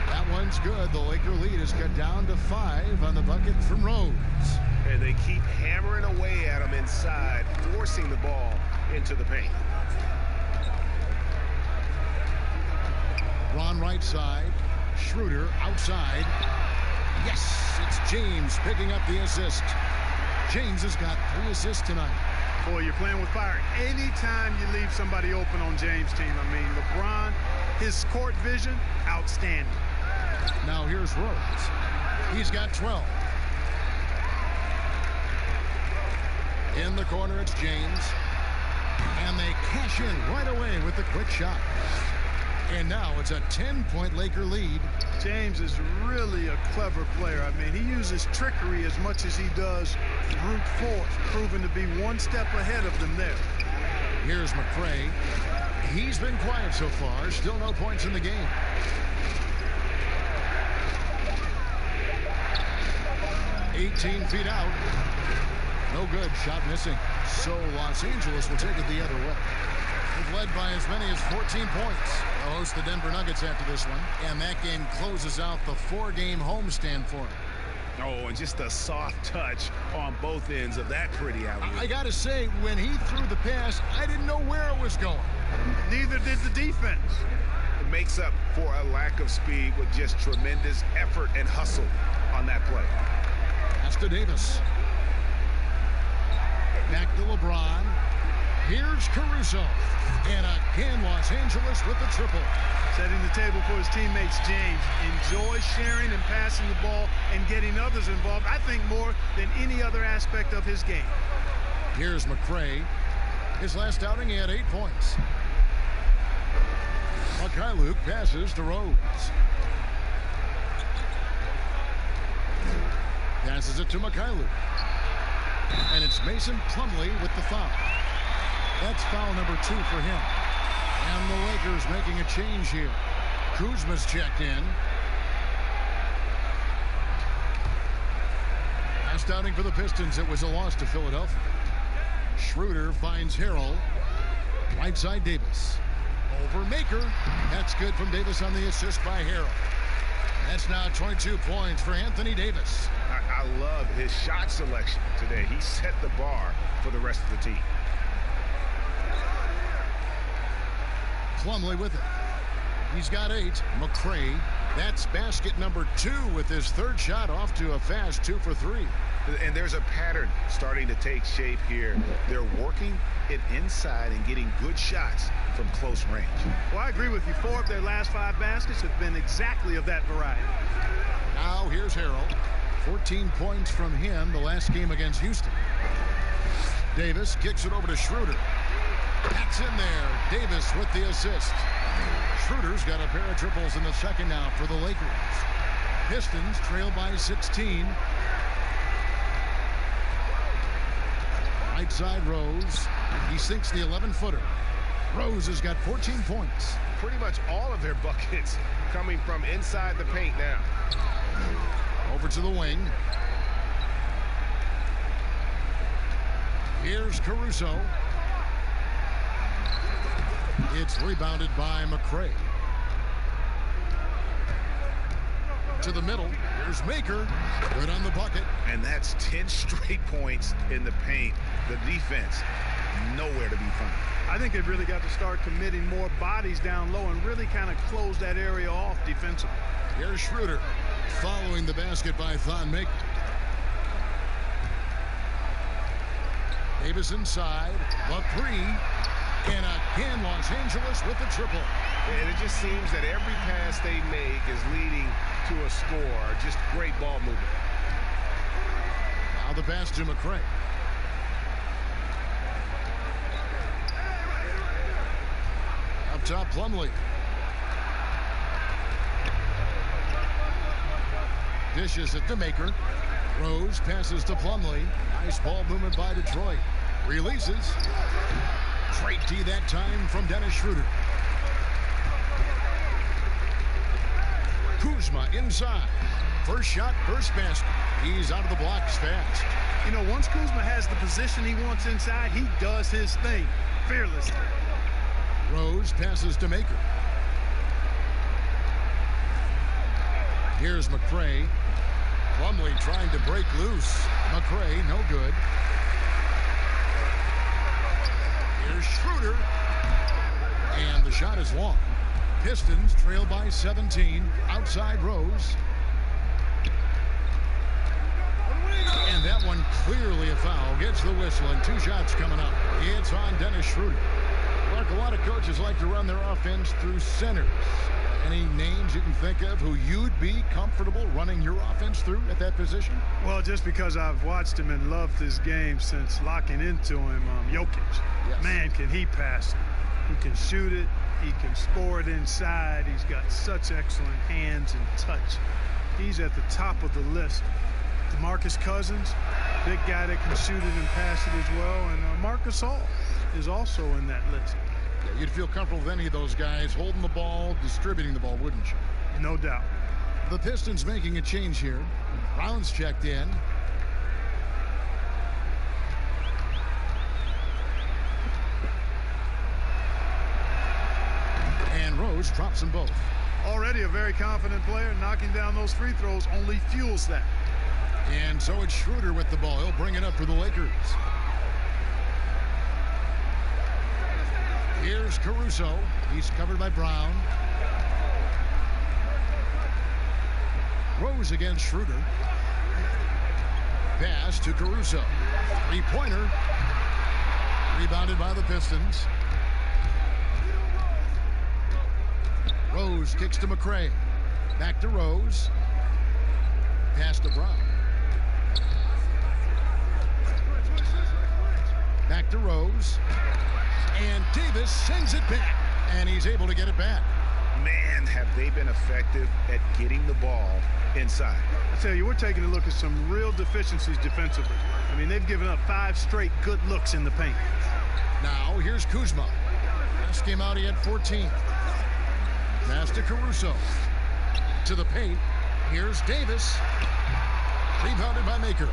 That one's good. The Laker lead is cut down to 5 on the bucket from Rose. And they keep hammering away at him inside, forcing the ball into the paint. Ron right side. Schroeder outside. Yes, it's James picking up the assist. James has got 3 assists tonight. Boy, you're playing with fire. Anytime you leave somebody open on James' team, I mean, LeBron, his court vision, outstanding. Now here's Rose. He's got 12. In the corner, it's James. And they cash in right away with the quick shot. And now it's a 10-point Laker lead. James is really a clever player. I mean, he uses trickery as much as he does brute force, proving to be one step ahead of them there. Here's McCray. He's been quiet so far. Still no points in the game. $18 feet out. No good. Shot missing. So Los Angeles will take it the other way. They've led by as many as 14 points. They'll host the Denver Nuggets after this one. And that game closes out the 4-game homestand for them. Oh, and just a soft touch on both ends of that pretty alley. I got to say, when he threw the pass, I didn't know where it was going. Neither did the defense. It makes up for a lack of speed with just tremendous effort and hustle on that play. That's to Davis. Back to LeBron. Here's Caruso. And again, Los Angeles with the triple. Setting the table for his teammates, James. Enjoys sharing and passing the ball and getting others involved, I think, more than any other aspect of his game. Here's McCray. His last outing, he had 8 points. Luke passes to Rose. Passes it to Luke. And it's Mason Plumlee with the foul. That's foul number 2 for him. And the Lakers making a change here. Kuzma's checked in. Last outing for the Pistons, it was a loss to Philadelphia. Schroeder finds Harrell. Right side Davis. Over Maker. That's good from Davis on the assist by Harrell. That's now 22 points for Anthony Davis. I love his shot selection today. He set the bar for the rest of the team. Plumlee with it. He's got 8. McCray. That's basket number 2 with his 3rd shot off to a fast 2 for 3. And there's a pattern starting to take shape here. They're working it inside and getting good shots from close range. Well, I agree with you. 4 of their last 5 baskets have been exactly of that variety. Now here's Harrell. 14 points from him the last game against Houston. Davis kicks it over to Schroeder. That's in there. Davis with the assist. Schroeder's got a pair of triples in the second now for the Lakers. Pistons trail by 16. Right side Rose. He sinks the 11-footer. Rose has got 14 points. Pretty much all of their buckets coming from inside the paint now. Over to the wing. Here's Caruso. It's rebounded by McCray. To the middle. Here's Maker. Good on the bucket. And that's 10 straight points in the paint. The defense, nowhere to be found. I think they've really got to start committing more bodies down low and really kind of close that area off defensively. Here's Schroeder following the basket by Thon Maker. Davis inside. The 3. And again, Los Angeles with the triple. And it just seems that every pass they make is leading to a score. Just great ball movement. Now the pass to McCray. Up top, Plumlee. Dishes it to Maker. Rose passes to Plumlee. Nice ball movement by Detroit. Releases. Straight D that time from Dennis Schroeder. Kuzma inside. First shot, first basket. He's out of the blocks fast. You know, once Kuzma has the position he wants inside, he does his thing fearlessly. Rose passes to Maker. Here's McCray. Plumlee trying to break loose. McCray, no good. Here's Schroeder. And the shot is long. Pistons trail by 17. Outside Rose. And that one clearly a foul. Gets the whistle and 2 shots coming up. It's on Dennis Schroeder. Mark, a lot of coaches like to run their offense through centers. Any names you can think of who you'd be comfortable running your offense through at that position? Well, just because I've watched him and loved his game since locking into him, Jokic. Yes. Man, can he pass. He can shoot it. He can score it inside. He's got such excellent hands and touch. He's at the top of the list. DeMarcus Cousins, big guy that can shoot it and pass it as well. And Marc Gasol is also in that list. Yeah, you'd feel comfortable with any of those guys holding the ball, distributing the ball, wouldn't you? No doubt. The Pistons making a change here. Brown's checked in. And Rose drops them both. Already a very confident player. Knocking down those free throws only fuels that. And so it's Schroeder with the ball. He'll bring it up for the Lakers. Here's Caruso. He's covered by Brown. Rose against Schroeder. Pass to Caruso. Three-pointer. Rebounded by the Pistons. Rose kicks to McCray. Back to Rose. Pass to Brown. Back to Rose. And Davis sends it back. And he's able to get it back. Man, have they been effective at getting the ball inside. I tell you, we're taking a look at some real deficiencies defensively. I mean, they've given up 5 straight good looks in the paint. Now, here's Kuzma. Last game out, he had 14. Pass to Caruso. To the paint. Here's Davis. Rebounded by Maker.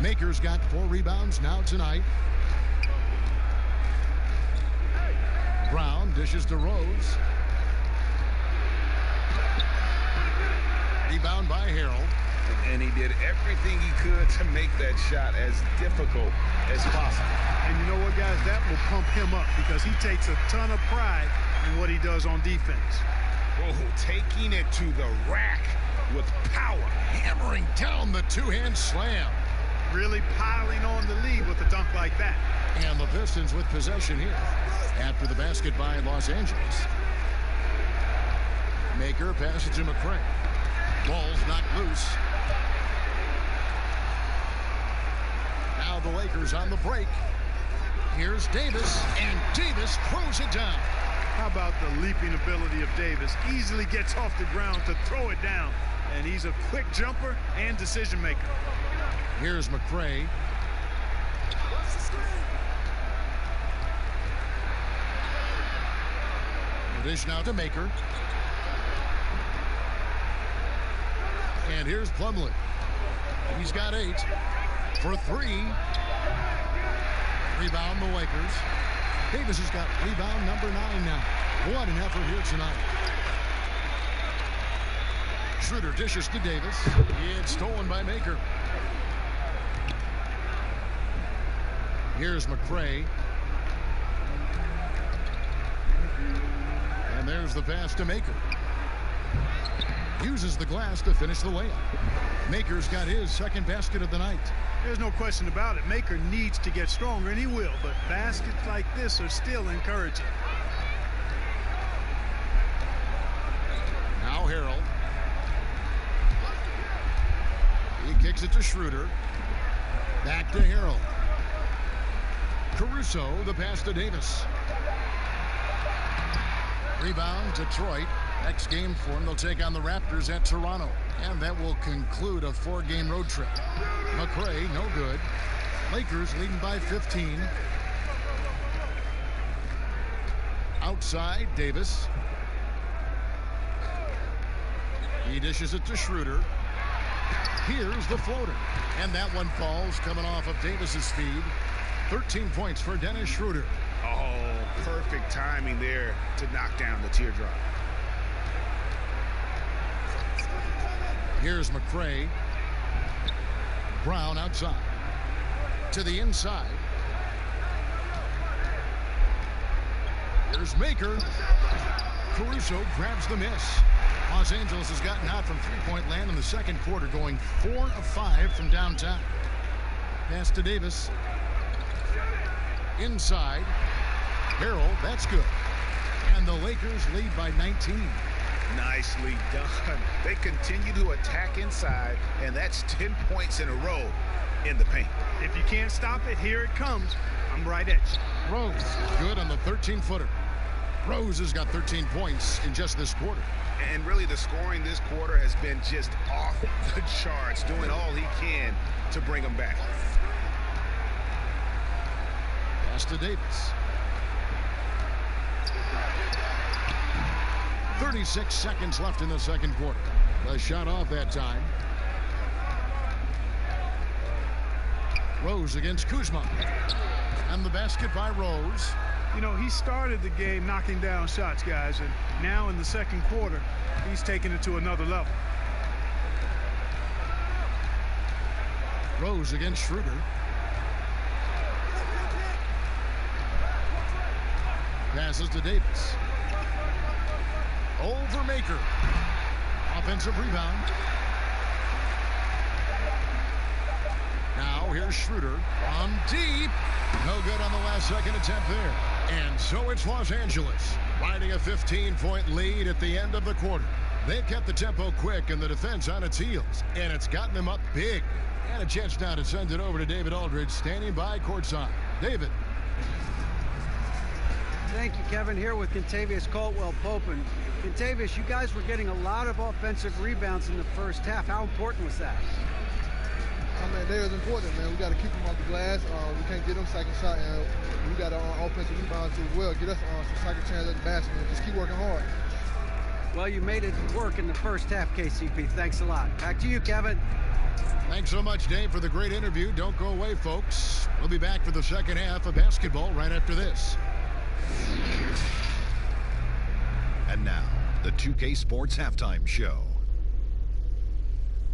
Maker's got 4 rebounds now tonight. Brown dishes to Rose. Rebound by Harold. And he did everything he could to make that shot as difficult as possible. And you know what, guys? That will pump him up because he takes a ton of pride in what he does on defense. Oh, taking it to the rack with power. Hammering down the 2-hand slam. Really piling on the lead with a dunk like that. And the Pistons with possession here after the basket by Los Angeles. Maker passes to McCray. Ball's knocked loose. Now the Lakers on the break. Here's Davis, and Davis throws it down. How about the leaping ability of Davis? Easily gets off the ground to throw it down. And he's a quick jumper and decision maker. Here's McCray. The dish now to Maker. And here's Plumlee. He's got 8 for 3. Rebound the Lakers. Davis has got rebound number 9 now. What an effort here tonight. Schroeder dishes to Davis. It's stolen by Maker. Here's McCray. And there's the pass to Maker. Uses the glass to finish the layup. Maker's got his second basket of the night. There's no question about it. Maker needs to get stronger, and he will. But baskets like this are still encouraging. Now Harold. He kicks it to Schroeder. Back to Harold. Caruso, the pass to Davis. Rebound, Detroit. Next game for them, they'll take on the Raptors at Toronto. And that will conclude a 4-game road trip. McCray, no good. Lakers leading by 15. Outside, Davis. He dishes it to Schroeder. Here's the floater. And that one falls coming off of Davis's feed. 13 points for Dennis Schroeder. Oh, perfect timing there to knock down the teardrop. Here's McCray. Brown outside. To the inside. Here's Maker. Caruso grabs the miss. Los Angeles has gotten out from three-point land in the second quarter, going 4 of 5 from downtown. Pass to Davis. Inside. Harrell, that's good. And the Lakers lead by 19. Nicely done. They continue to attack inside, and that's 10 points in a row in the paint. If you can't stop it, here it comes. I'm right at you. Rose, good on the 13-footer. Rose has got 13 points in just this quarter. And really the scoring this quarter has been just off the charts, doing all he can to bring them back. Pass to Davis. 36 seconds left in the second quarter. The shot off that time. Rose against Kuzma. And the basket by Rose. You know, he started the game knocking down shots, guys, and now in the second quarter, he's taking it to another level. Rose against Schroeder. Passes to Davis. Over Maker. Offensive rebound. Now here's Schroeder on deep. No good on the last second attempt there. And so it's Los Angeles riding a 15-point lead at the end of the quarter. They've kept the tempo quick and the defense on its heels, and it's gotten them up big. And a chance now to send it over to David Aldridge, standing by courtside. David. Thank you, Kevin. Here with Contavious Caldwell Pope. And Contavious, you guys were getting a lot of offensive rebounds in the first half. How important was that? I mean, they was important, man. We got to keep them off the glass. We can't get them second shot, and we got offensive rebounds as well. Get us some second chance at the basket, and just keep working hard. Well, you made it work in the first half, KCP. Thanks a lot. Back to you, Kevin. Thanks so much, Dave, for the great interview. Don't go away, folks. We'll be back for the second half of basketball right after this. And now, the 2K Sports Halftime Show.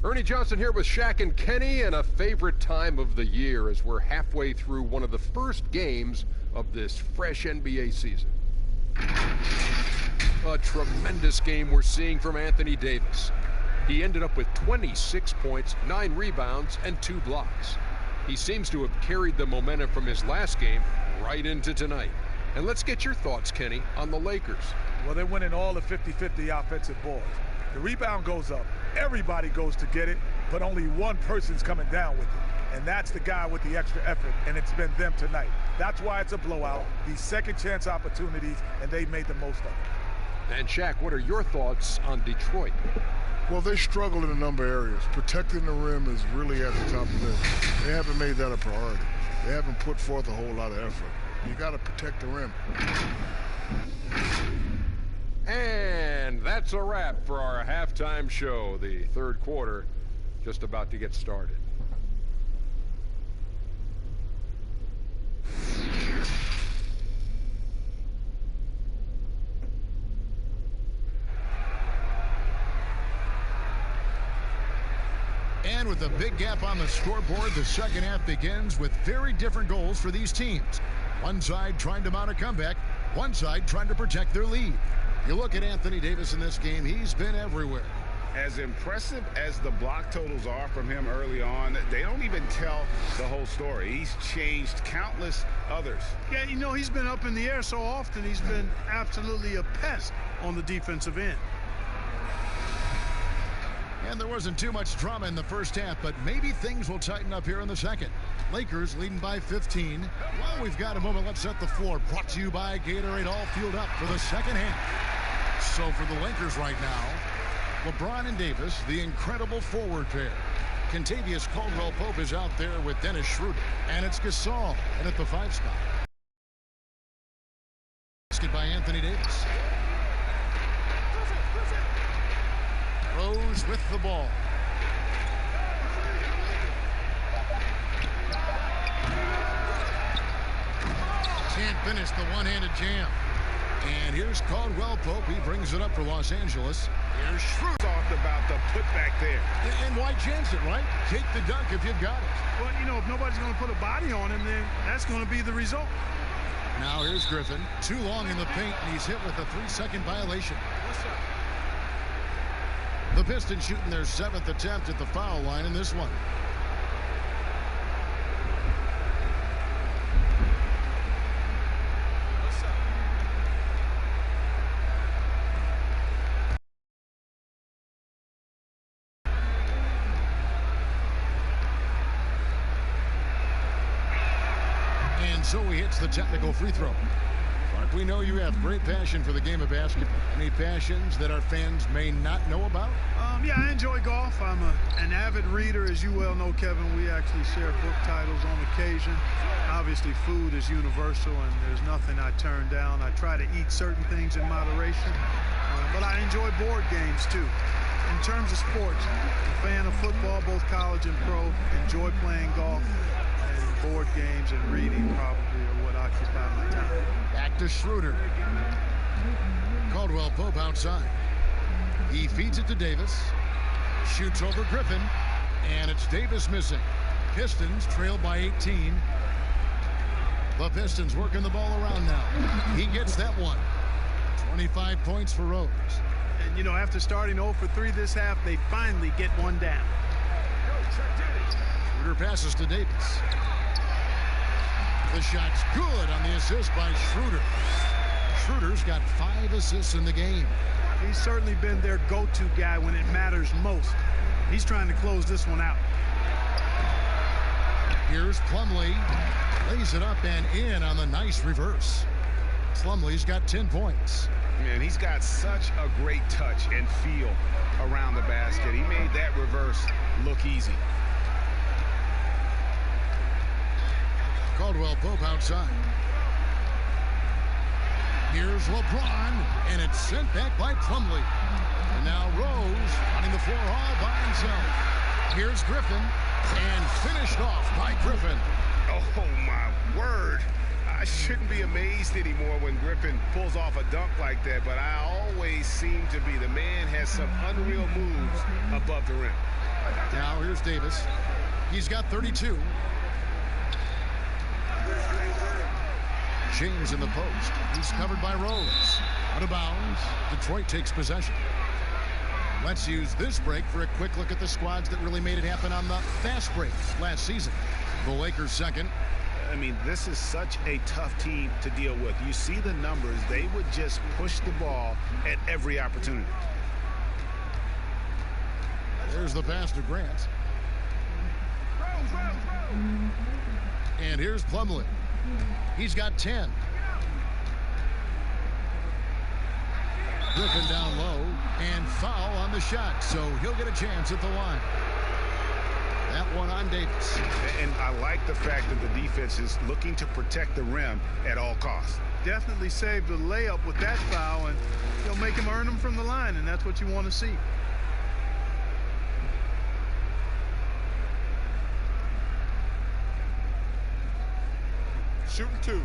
Ernie Johnson here with Shaq and Kenny, and a favorite time of the year as we're halfway through one of the first games of this fresh NBA season. A tremendous game we're seeing from Anthony Davis. He ended up with 26 points, 9 rebounds, and 2 blocks. He seems to have carried the momentum from his last game right into tonight. And let's get your thoughts, Kenny, on the Lakers. Well, they're winning all the 50-50 offensive balls. The rebound goes up. Everybody goes to get it, but only one person's coming down with it. And that's the guy with the extra effort, and it's been them tonight. That's why it's a blowout. These second chance opportunities, and they made the most of it. And Shaq, what are your thoughts on Detroit? Well, they struggle in a number of areas. Protecting the rim is really at the top of the list. They haven't made that a priority. They haven't put forth a whole lot of effort. You got to protect the rim. And that's a wrap for our halftime show. The third quarter just about to get started. And with a big gap on the scoreboard, the second half begins with very different goals for these teams. One side trying to mount a comeback, one side trying to protect their lead. You look at Anthony Davis in this game, he's been everywhere. As impressive as the block totals are from him early on, they don't even tell the whole story. He's changed countless others. Yeah, you know, he's been up in the air so often, he's been absolutely a pest on the defensive end. And there wasn't too much drama in the first half, but maybe things will tighten up here in the second. Lakers leading by 15. While we've got a moment, let's set the floor. Brought to you by Gatorade, all fueled up for the second half. So for the Lakers right now, LeBron and Davis, the incredible forward pair. Contavious Caldwell Pope is out there with Dennis Schroeder. And it's Gasol in at the 5 spot. Basket by Anthony Davis. Rose Rose with the ball. Can't finish the one-handed jam. And here's Caldwell Pope. He brings it up for Los Angeles. Here's Schroeder. Talked about the putback there. And why chance it, right? Take the dunk if you've got it. Well, you know, if nobody's going to put a body on him, then that's going to be the result. Now here's Griffin. Too long in the paint, and he's hit with a 3-second violation. The Pistons shooting their 7th attempt at the foul line in this one. So he hits the technical free throw. Clark, we know you have great passion for the game of basketball. Any passions that our fans may not know about? Yeah, I enjoy golf. I'm an avid reader. As you well know, Kevin, we actually share book titles on occasion. Obviously, food is universal, and there's nothing I turn down. I try to eat certain things in moderation, but I enjoy board games, too. In terms of sports, I'm a fan of football, both college and pro. Enjoy playing golf. Board games and reading probably are what occupy my time. Back to Schroeder. Caldwell Pope outside. He feeds it to Davis. Shoots over Griffin. And it's Davis missing. Pistons trail by 18. The Pistons working the ball around now. He gets that one. 25 points for Rose. And, you know, after starting 0 for 3 this half, they finally get one down. Schroeder passes to Davis. The shot's good on the assist by Schroeder. Schroeder's got 5 assists in the game. He's certainly been their go-to guy when it matters most. He's trying to close this one out. Here's Plumlee. Lays it up and in on the nice reverse. Plumlee's got 10 points. Man, he's got such a great touch and feel around the basket. He made that reverse look easy. Caldwell Pope outside. Here's LeBron, and it's sent back by Plumlee. And now Rose running the floor all by himself. Here's Griffin, and finished off by Griffin. Oh, my word. I shouldn't be amazed anymore when Griffin pulls off a dunk like that, but I always seem to be. The man has some unreal moves above the rim. Now here's Davis. He's got 32. James in the post. He's covered by Rose. Out of bounds. Detroit takes possession. Let's use this break for a quick look at the squads that really made it happen on the fast break last season. The Lakers second. I mean, this is such a tough team to deal with. You see the numbers. They would just push the ball at every opportunity. There's the pass to Grant. And here's Plumlee. He's got 10. Griffin down low and foul on the shot, so he'll get a chance at the line. That one on Davis. And I like the fact that the defense is looking to protect the rim at all costs. Definitely saved the layup with that foul, and he'll make him earn them from the line, and that's what you want to see. Shooting 2.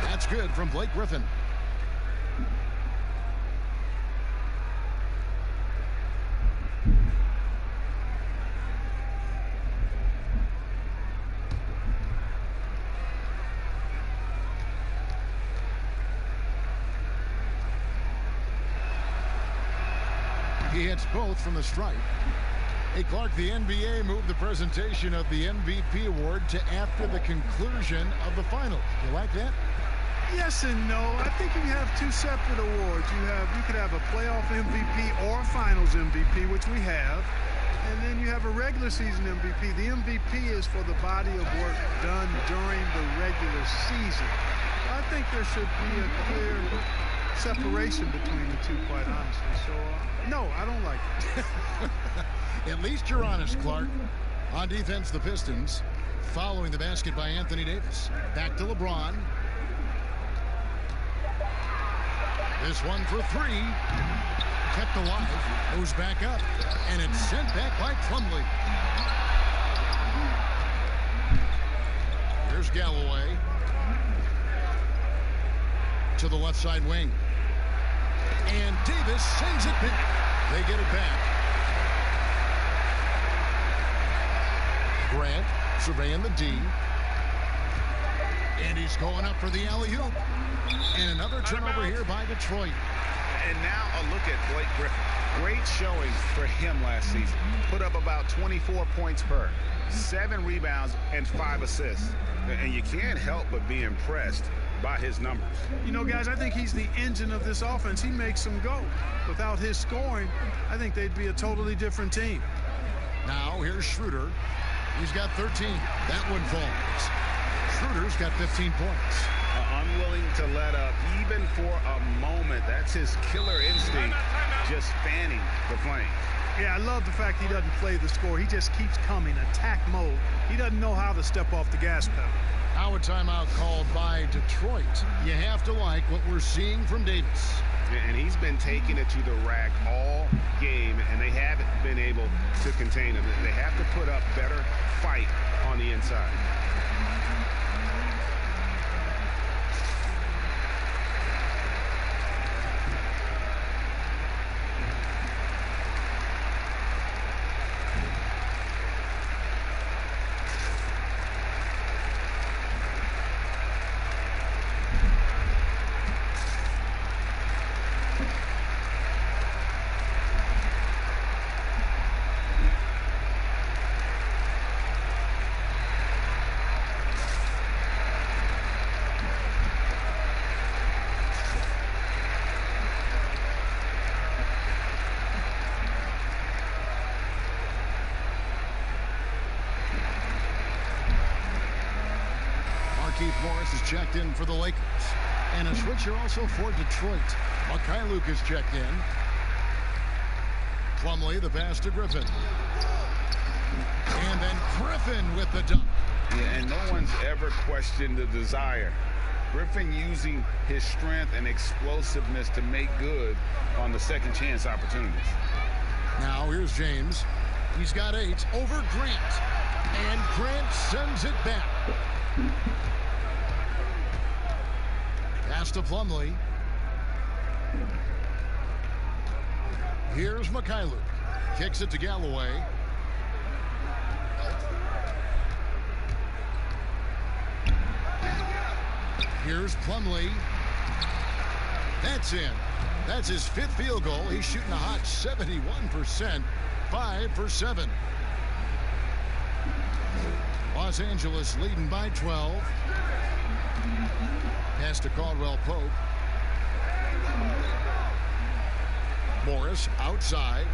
That's good from Blake Griffin. He hits both from the stripe. Hey, Clark, the NBA moved the presentation of the MVP award to after the conclusion of the finals. You like that? Yes and no. I think you have 2 separate awards. You could have a playoff MVP or a finals MVP, which we have. And then you have a regular season MVP. The MVP is for the body of work done during the regular season. I think there should be a clear separation between the two, quite honestly. So, no, I don't like it. At least you're honest, Clark. On defense, the Pistons following the basket by Anthony Davis. Back to LeBron. This one for three. Kept alive. Goes back up. And it's sent back by Plumlee. Here's Galloway. To the left side wing. And Davis sends it back. They get it back. Grant surveying the D. And he's going up for the alley-oop. And another turnover here by Detroit. And now a look at Blake Griffin. Great showing for him last season. Put up about 24 points per, 7 rebounds, and 5 assists. And you can't help but be impressed by his numbers. You know, guys, I think he's the engine of this offense. He makes them go. Without his scoring, I think they'd be a totally different team. Now here's Schroeder. He's got 13. That one falls. Schroeder's got 15 points. Unwilling to let up even for a moment. That's his killer instinct, just fanning the flame. Yeah, I love the fact he doesn't play the score. He just keeps coming, attack mode. He doesn't know how to step off the gas pedal. Now a timeout called by Detroit. You have to like what we're seeing from Davis. And he's been taking it to the rack all game, and they haven't been able to contain him. They have to put up better fight on the inside. Morris is checked in for the Lakers. And a switcher also for Detroit. Mikhailuk is checked in. Plumlee, the pass to Griffin. And then Griffin with the dunk. Yeah, and no one's ever questioned the desire. Griffin using his strength and explosiveness to make good on the second chance opportunities. Now here's James. He's got 8 over Grant. And Grant sends it back. Pass to Plumlee. Here's Mikhailuk. Kicks it to Galloway. Here's Plumlee. That's in. That's his 5th field goal. He's shooting a hot 71%. 5 for 7. Los Angeles leading by 12. Pass to Caldwell Pope. Morris outside.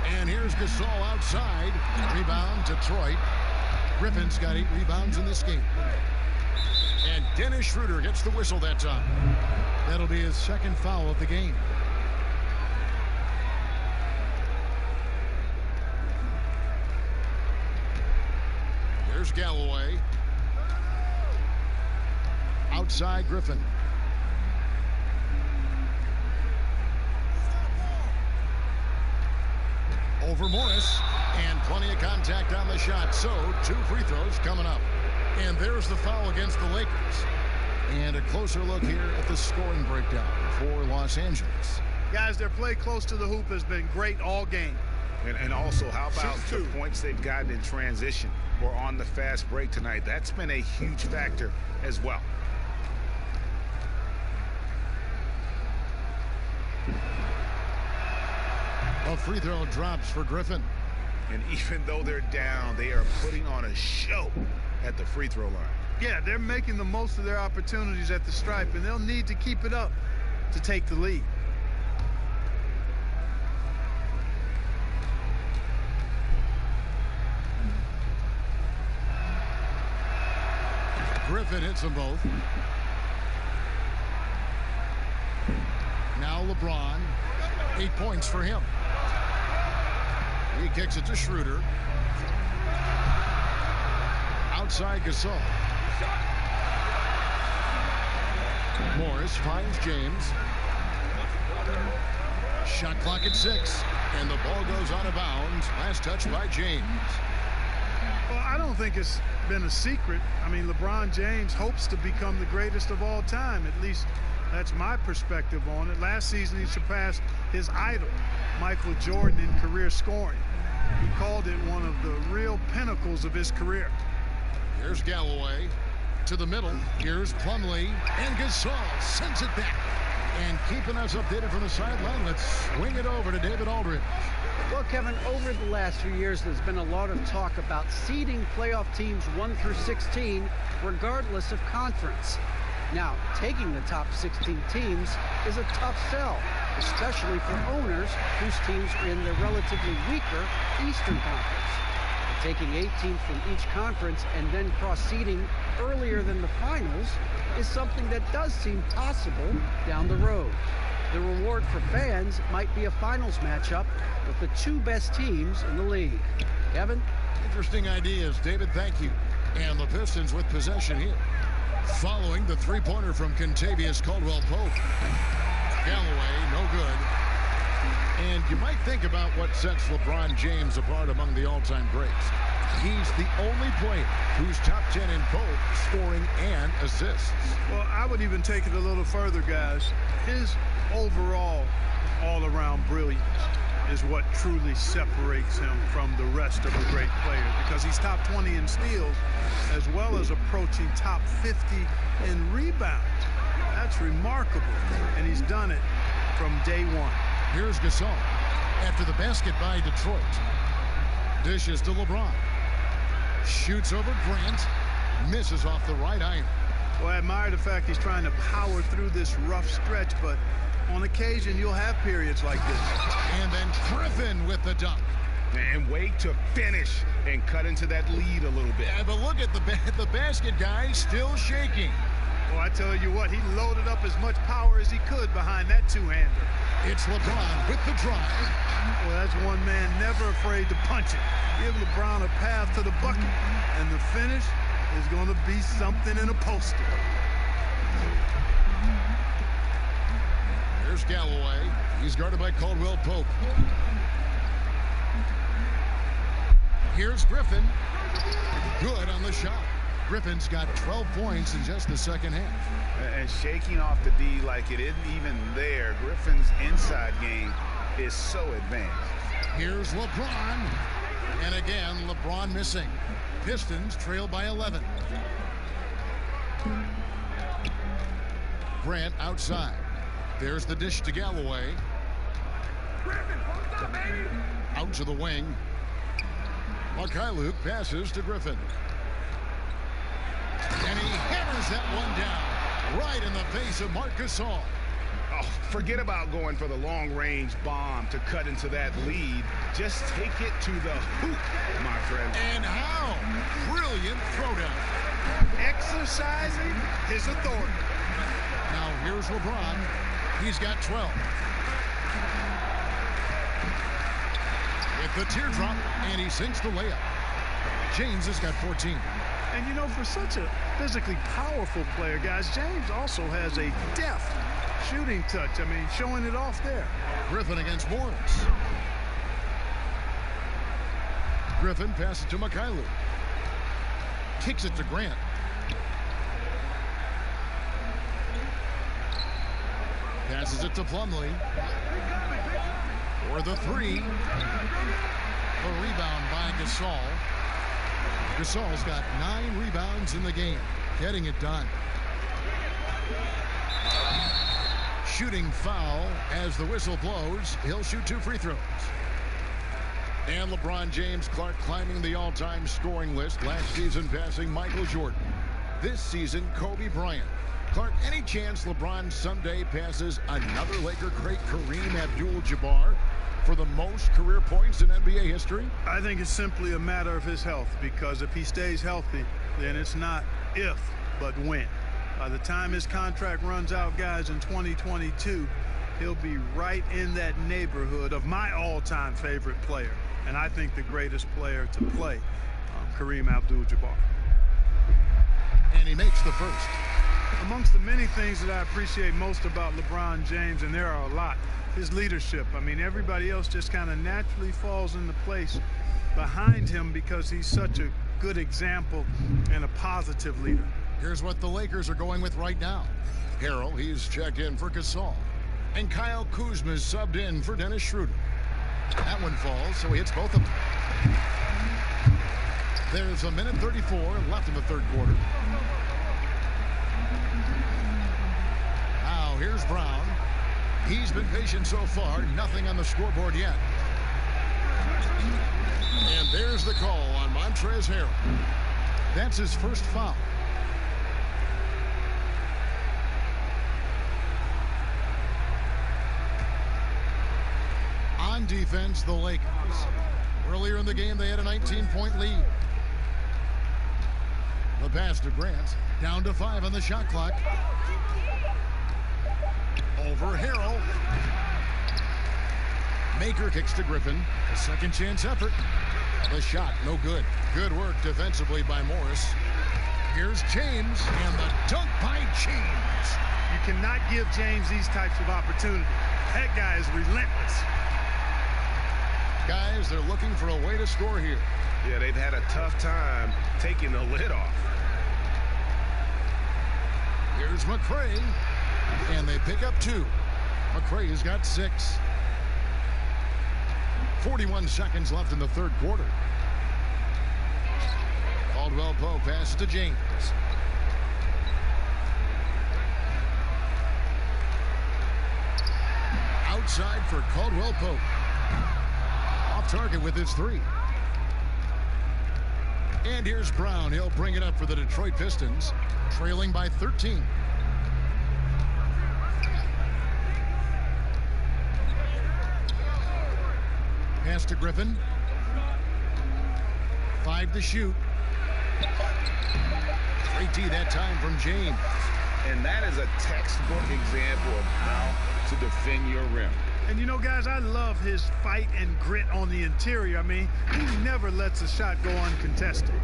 And here's Gasol outside. Rebound, Detroit. Griffin's got 8 rebounds in this game. And Dennis Schroeder gets the whistle that time. That'll be his 2nd foul of the game. There's Galloway. Outside Griffin. Over Morris. And plenty of contact on the shot. So 2 free throws coming up. And there's the foul against the Lakers. And a closer look here at the scoring breakdown for Los Angeles. Guys, their play close to the hoop has been great all game. And also, how about the points they've gotten in transition or on the fast break tonight? That's been a huge factor as well. A free throw drops for Griffin. And even though they're down, they are putting on a show at the free throw line. Yeah, they're making the most of their opportunities at the stripe, and they'll need to keep it up to take the lead. Griffin hits them both. Now LeBron. 8 points for him. He kicks it to Schroeder. Outside Gasol. Morris finds James. Shot clock at 6, and the ball goes out of bounds. Last touch by James. Well, I don't think it's been a secret. I mean, LeBron James hopes to become the greatest of all time. At least that's my perspective on it. Last season, he surpassed his idol, Michael Jordan, in career scoring. He called it one of the real pinnacles of his career. Here's Galloway to the middle. Here's Plumlee, and Gasol sends it back. And keeping us updated from the sideline, let's swing it over to David Aldridge. Well, Kevin, over the last few years, there's been a lot of talk about seeding playoff teams 1 through 16, regardless of conference. Now, taking the top 16 teams is a tough sell, especially for owners whose teams are in the relatively weaker Eastern Conference. But taking 8 teams from each conference and then cross-seeding earlier than the finals is something that does seem possible down the road. The reward for fans might be a finals matchup with the 2 best teams in the league. Kevin? Interesting ideas, David. Thank you. And the Pistons with possession here. Following the three-pointer from Contavious Caldwell Pope. Galloway, no good. And you might think about what sets LeBron James apart among the all-time greats. He's the only player who's top 10 in both scoring and assists. Well, I would even take it a little further, guys. His overall all-around brilliance is what truly separates him from the rest of a great player, because he's top 20 in steals as well as approaching top 50 in rebounds. That's remarkable, and he's done it from day one. Here's Gasol after the basket by Detroit. Dishes to LeBron. Shoots over Grant. Misses off the right iron. Well, I admire the fact he's trying to power through this rough stretch, but on occasion you'll have periods like this. And then Griffin with the dunk. And wait to finish and cut into that lead a little bit. Yeah, but look at the basket guy still shaking. Well, I tell you what, he loaded up as much power as he could behind that two-hander. It's LeBron with the drive. Well, that's one man never afraid to punch it. Give LeBron a path to the bucket, and the finish is going to be something in a poster. There's Galloway. He's guarded by Caldwell Pope. Here's Griffin. Good on the shot. Griffin's got 12 points in just the second half. And shaking off the D like it isn't even there. Griffin's inside game is so advanced. Here's LeBron. And again, LeBron missing. Pistons trail by 11. Grant outside. There's the dish to Galloway. Out to the wing. Luke passes to Griffin. And he hammers that one down right in the face of Marc Gasol. Oh, forget about going for the long-range bomb to cut into that lead. Just take it to the hoop, my friend. And how? Brilliant throwdown. Exercising his authority. Now here's LeBron. He's got 12. With the teardrop, and he sinks the layup. James has got 14. And you know, for such a physically powerful player, guys, James also has a deft shooting touch. I mean, showing it off there. Griffin against Morris. Griffin passes to Luke. Kicks it to Grant. Passes it to Plumlee. For the three. The rebound by Gasol. Gasol's got 9 rebounds in the game. Getting it done. Shooting foul as the whistle blows. He'll shoot 2 free throws. And LeBron James Clark climbing the all-time scoring list. Last season passing Michael Jordan. This season, Kobe Bryant. Clark, any chance LeBron someday passes another Laker great, Kareem Abdul-Jabbar, for the most career points in NBA history? I think it's simply a matter of his health, because if he stays healthy, then it's not if, but when. By the time his contract runs out, guys, in 2022, he'll be right in that neighborhood of my all-time favorite player, and I think the greatest player to play, Kareem Abdul-Jabbar. And he makes the first. Amongst the many things that I appreciate most about LeBron James, and there are a lot, his leadership. I mean, everybody else just kind of naturally falls into place behind him because he's such a good example and a positive leader. Here's what the Lakers are going with right now. Harrell, he's checked in for Gasol. And Kyle Kuzma's subbed in for Dennis Schroeder. That one falls, so he hits both of them. There's a minute 34 left in the third quarter. Now here's Brown. He's been patient so far. Nothing on the scoreboard yet. And there's the call on Montrezl Harrell. That's his first foul. On defense, the Lakers. Earlier in the game, they had a 19-point lead. The pass to Grant. Down to 5 on the shot clock. Over Harrell. Maker kicks to Griffin. A second chance effort. The shot, no good. Good work defensively by Morris. Here's James, and the dunk by James. You cannot give James these types of opportunities. That guy is relentless. Guys, they're looking for a way to score here. Yeah, they've had a tough time taking the lid off. Here's McCray, and they pick up 2. McCray's got 6. 41 seconds left in the third quarter. Caldwell Pope passes to James. Outside for Caldwell Pope. Off target with his 3. And here's Brown. He'll bring it up for the Detroit Pistons, trailing by 13. Pass to Griffin. 5 to shoot. 3-D that time from James. And that is a textbook example of how to defend your rim. And you know, guys, I love his fight and grit on the interior. I mean, he never lets a shot go uncontested.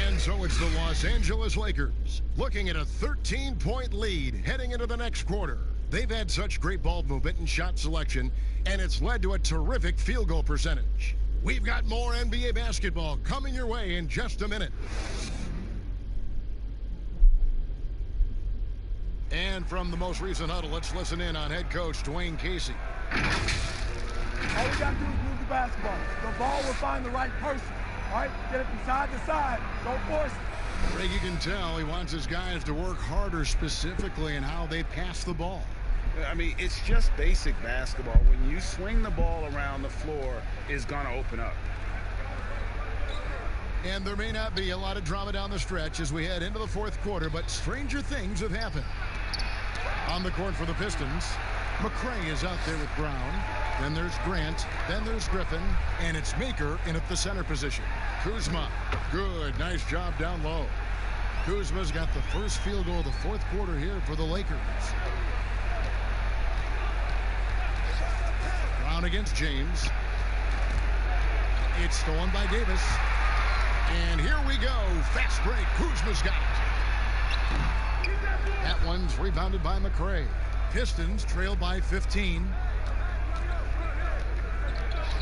And so it's the Los Angeles Lakers looking at a 13-point lead heading into the next quarter. They've had such great ball movement and shot selection, and it's led to a terrific field goal percentage. We've got more NBA basketball coming your way in just a minute. And from the most recent huddle, let's listen in on head coach Dwayne Casey. All we got to do is move the basketball. The ball will find the right person. All right, get it from side to side. Don't force it. Greg, you can tell he wants his guys to work harder specifically in how they pass the ball. I mean, it's just basic basketball. When you swing the ball around the floor, it's going to open up. And there may not be a lot of drama down the stretch as we head into the fourth quarter, but stranger things have happened. On the court for the Pistons, McCray is out there with Brown. Then there's Grant. Then there's Griffin. And it's Maker in at the center position. Kuzma. Good. Nice job down low. Kuzma's got the first field goal of the fourth quarter here for the Lakers. Brown against James. It's stolen by Davis. And here we go. Fast break. Kuzma's got it. That one's rebounded by McCray. Pistons trail by 15.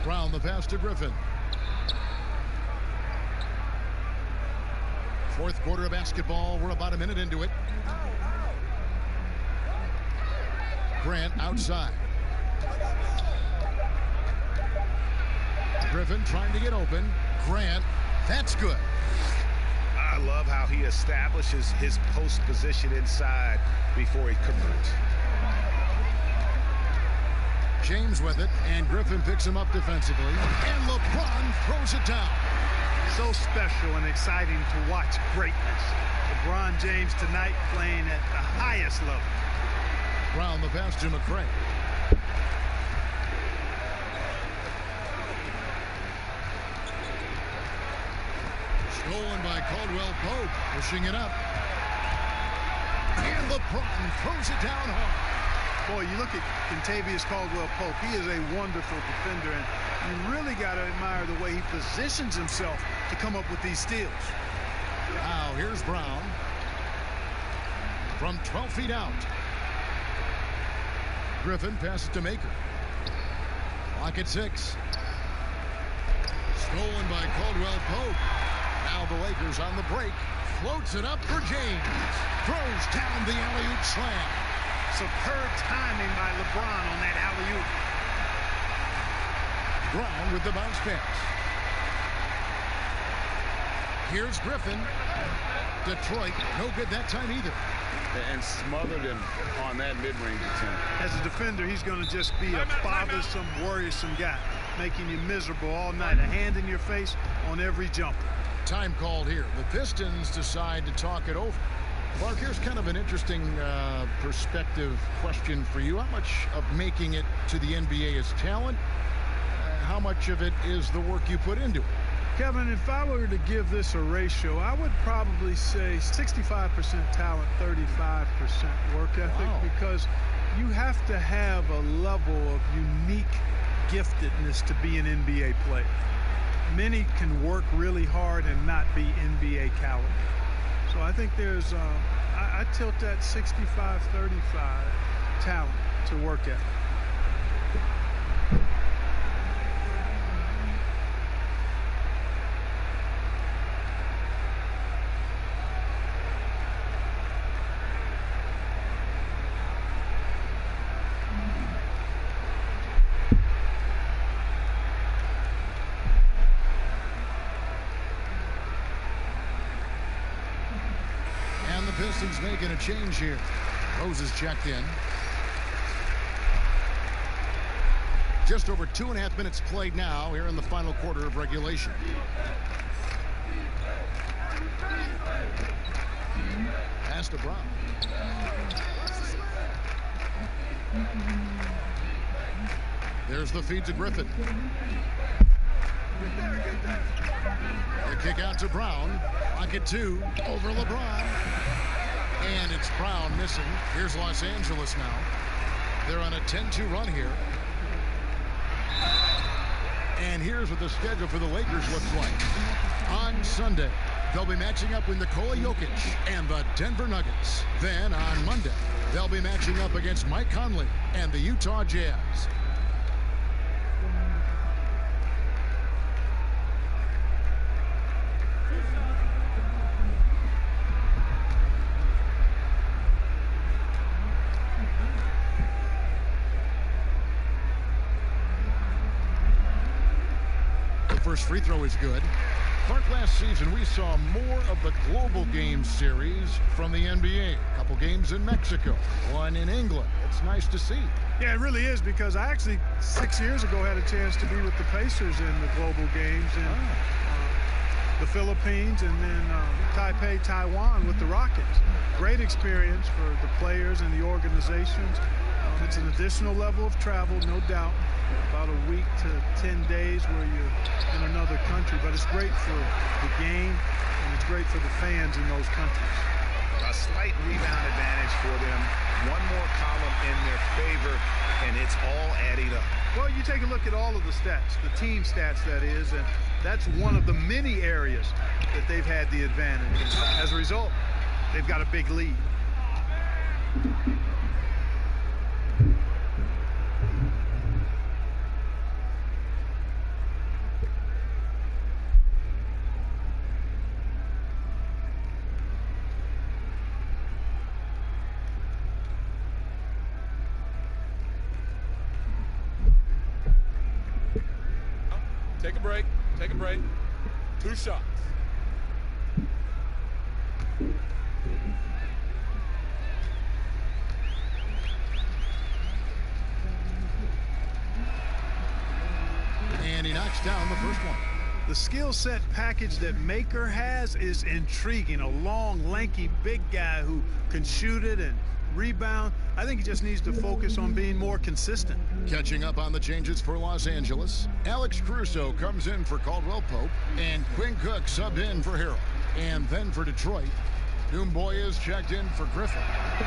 Brown the pass to Griffin. Fourth quarter of basketball. We're about a minute into it. Grant outside. Griffin trying to get open. Grant, that's good. I love how he establishes his post position inside before he converts. James with it, and Griffin picks him up defensively, and LeBron throws it down. So special and exciting to watch greatness. LeBron James tonight playing at the highest level. Brown the pass to McCray. Stolen by Caldwell Pope, pushing it up. And LeBron throws it down hard. Boy, you look at Caldwell Pope. He is a wonderful defender, and you really got to admire the way he positions himself to come up with these steals. Now here's Brown from 12 feet out. Griffin passes to Maker. Clock at 6. Stolen by Caldwell Pope. Now the Lakers on the break. Floats it up for James. Throws down the alley-oop slam. Superb timing by LeBron on that alley-oop. Brown with the bounce pass. Here's Griffin. Detroit, no good that time either. And smothered him on that mid-range attempt. As a defender, he's going to just be a bothersome, worrisome guy, making you miserable all night. A hand in your face on every jumper. Time called here. The Pistons decide to talk it over. Mark, here's kind of an interesting perspective question for you. How much of making it to the NBA is talent? How much of it is the work you put into it? Kevin, if I were to give this a ratio, I would probably say 65% talent, 35% work ethic, because you have to have a level of unique giftedness to be an NBA player. Many can work really hard and not be NBA caliber. So I think there's, I tilt that 65-35 talent to work ethic. Pistons making a change here. Rose is checked in. Just over 2.5 minutes played now here in the final quarter of regulation. Pass to Brown. There's the feed to Griffin. The kick out to Brown. Pocket 2 over LeBron. And it's Brown missing. Here's Los Angeles now. They're on a 10-2 run here. And here's what the schedule for the Lakers looks like. On Sunday, they'll be matching up with Nikola Jokic and the Denver Nuggets. Then on Monday, they'll be matching up against Mike Conley and the Utah Jazz. First free throw is good. Clark, last season we saw more of the global game series from the NBA. A couple games in Mexico, one in England. It's nice to see. Yeah, it really is, because I actually 6 years ago had a chance to be with the Pacers in the global games in the Philippines, and then Taipei, Taiwan with the Rockets. Great experience for the players and the organizations. It's an additional level of travel, no doubt. About a week to 10 days where you're in another country, but it's great for the game and it's great for the fans in those countries. A slight rebound advantage for them. One more column in their favor, and it's all adding up. Well, you take a look at all of the stats, the team stats that is, and that's one of the many areas that they've had the advantage. As a result, they've got a big lead. Take a break. Take a break. 2 shots. And he knocks down the first one. The skill set package that Maker has is intriguing. A long, lanky, big guy who can shoot it and rebound. I think he just needs to focus on being more consistent. Catching up on the changes for Los Angeles, Alex Caruso comes in for Caldwell Pope, and Quinn Cook sub in for Harrell. And then for Detroit, Doomboy is checked in for Griffin.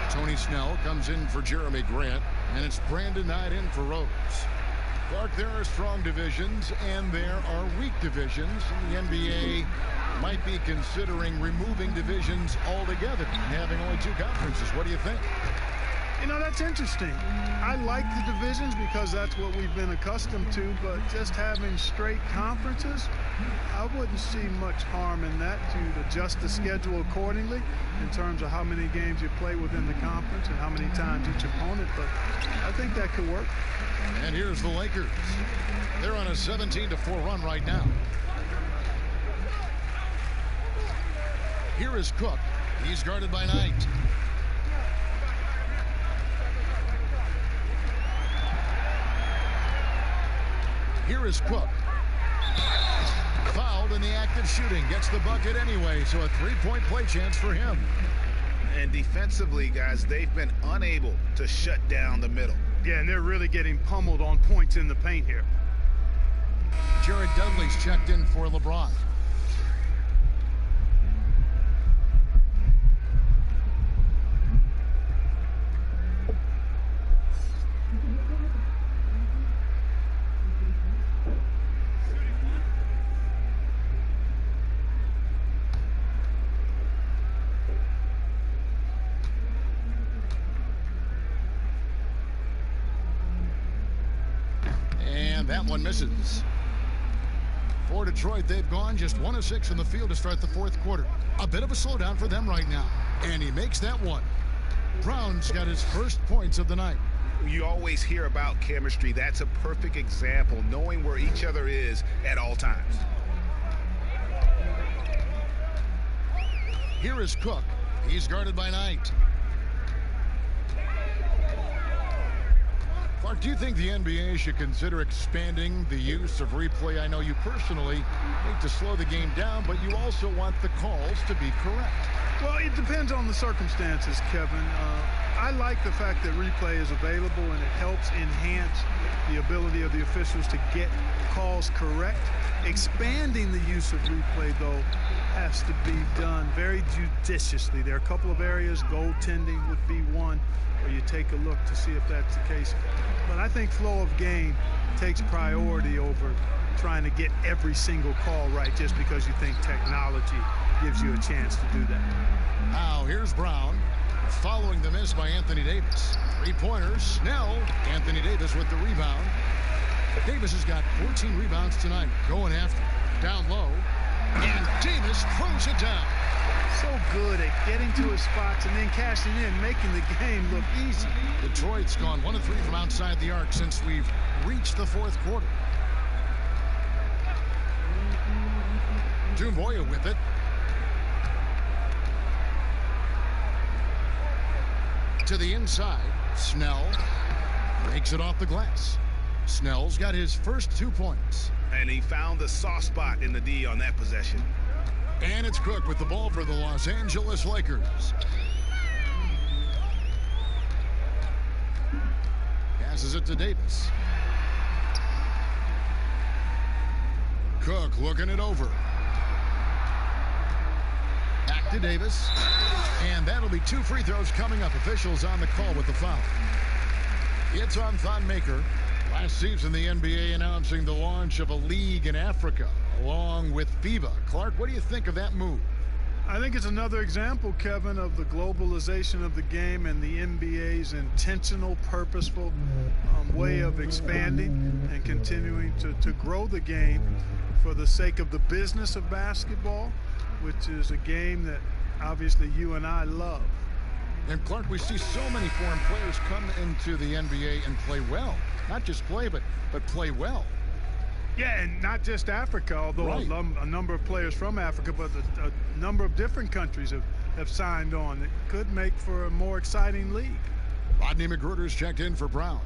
Tony Snell comes in for Jeremy Grant. And it's Brandon Knight in for Rose. Clark, there are strong divisions and there are weak divisions. And the NBA might be considering removing divisions altogether and having only 2 conferences. What do you think? You know, that's interesting. I like the divisions because that's what we've been accustomed to, but just having straight conferences, I wouldn't see much harm in that to adjust the schedule accordingly in terms of how many games you play within the conference and how many times each opponent, but I think that could work. And here's the Lakers. They're on a 17-4 run right now. Here is Cook. He's guarded by Knight. Here is Cook. Fouled in the act of shooting. Gets the bucket anyway, so a 3-point play chance for him. And defensively, guys, they've been unable to shut down the middle. Yeah, and they're really getting pummeled on points in the paint here. Jared Dudley's checked in for LeBron. That one misses. For Detroit, they've gone just 1 of 6 in the field to start the 4th quarter. A bit of a slowdown for them right now. And he makes that one. Brown's got his first points of the night. You always hear about chemistry. That's a perfect example, knowing where each other is at all times. Here is Cook. He's guarded by Knight. Clark, do you think the NBA should consider expanding the use of replay? I know you personally need to slow the game down, but you also want the calls to be correct. Well, it depends on the circumstances, Kevin. I like the fact that replay is available and it helps enhance the ability of the officials to get calls correct. Expanding the use of replay, though, has to be done very judiciously. There are a couple of areas, goaltending would be one, where you take a look to see if that's the case. But I think flow of game takes priority over trying to get every single call right just because you think technology gives you a chance to do that. Now here's Brown following the miss by Anthony Davis. 3-pointers. Snell. Anthony Davis with the rebound. Davis has got 14 rebounds tonight. Going after. Down low. And Davis throws it down. So good at getting to his spots and then cashing in, making the game look easy. Detroit's gone 1 of 3 from outside the arc since we've reached the 4th quarter. Dumboya with it. To the inside. Snell makes it off the glass. Snell's got his first 2 points. And he found the soft spot in the D on that possession. And it's Cook with the ball for the Los Angeles Lakers. Passes it to Davis. Cook looking it over. Back to Davis. And that'll be 2 free throws coming up. Officials on the call with the foul. It's on Thon Maker. Last season, the NBA announcing the launch of a league in Africa, along with FIBA. Clark, what do you think of that move? I think it's another example, Kevin, of the globalization of the game and the NBA's intentional, purposeful way of expanding and continuing to grow the game for the sake of the business of basketball, which is a game that obviously you and I love. And Clark, we see so many foreign players come into the NBA and play well. Not just play, but play well. Yeah, and not just Africa, although right. A number of players from Africa, but a number of different countries have signed on. It could make for a more exciting league. Rodney McGruder's checked in for Brown.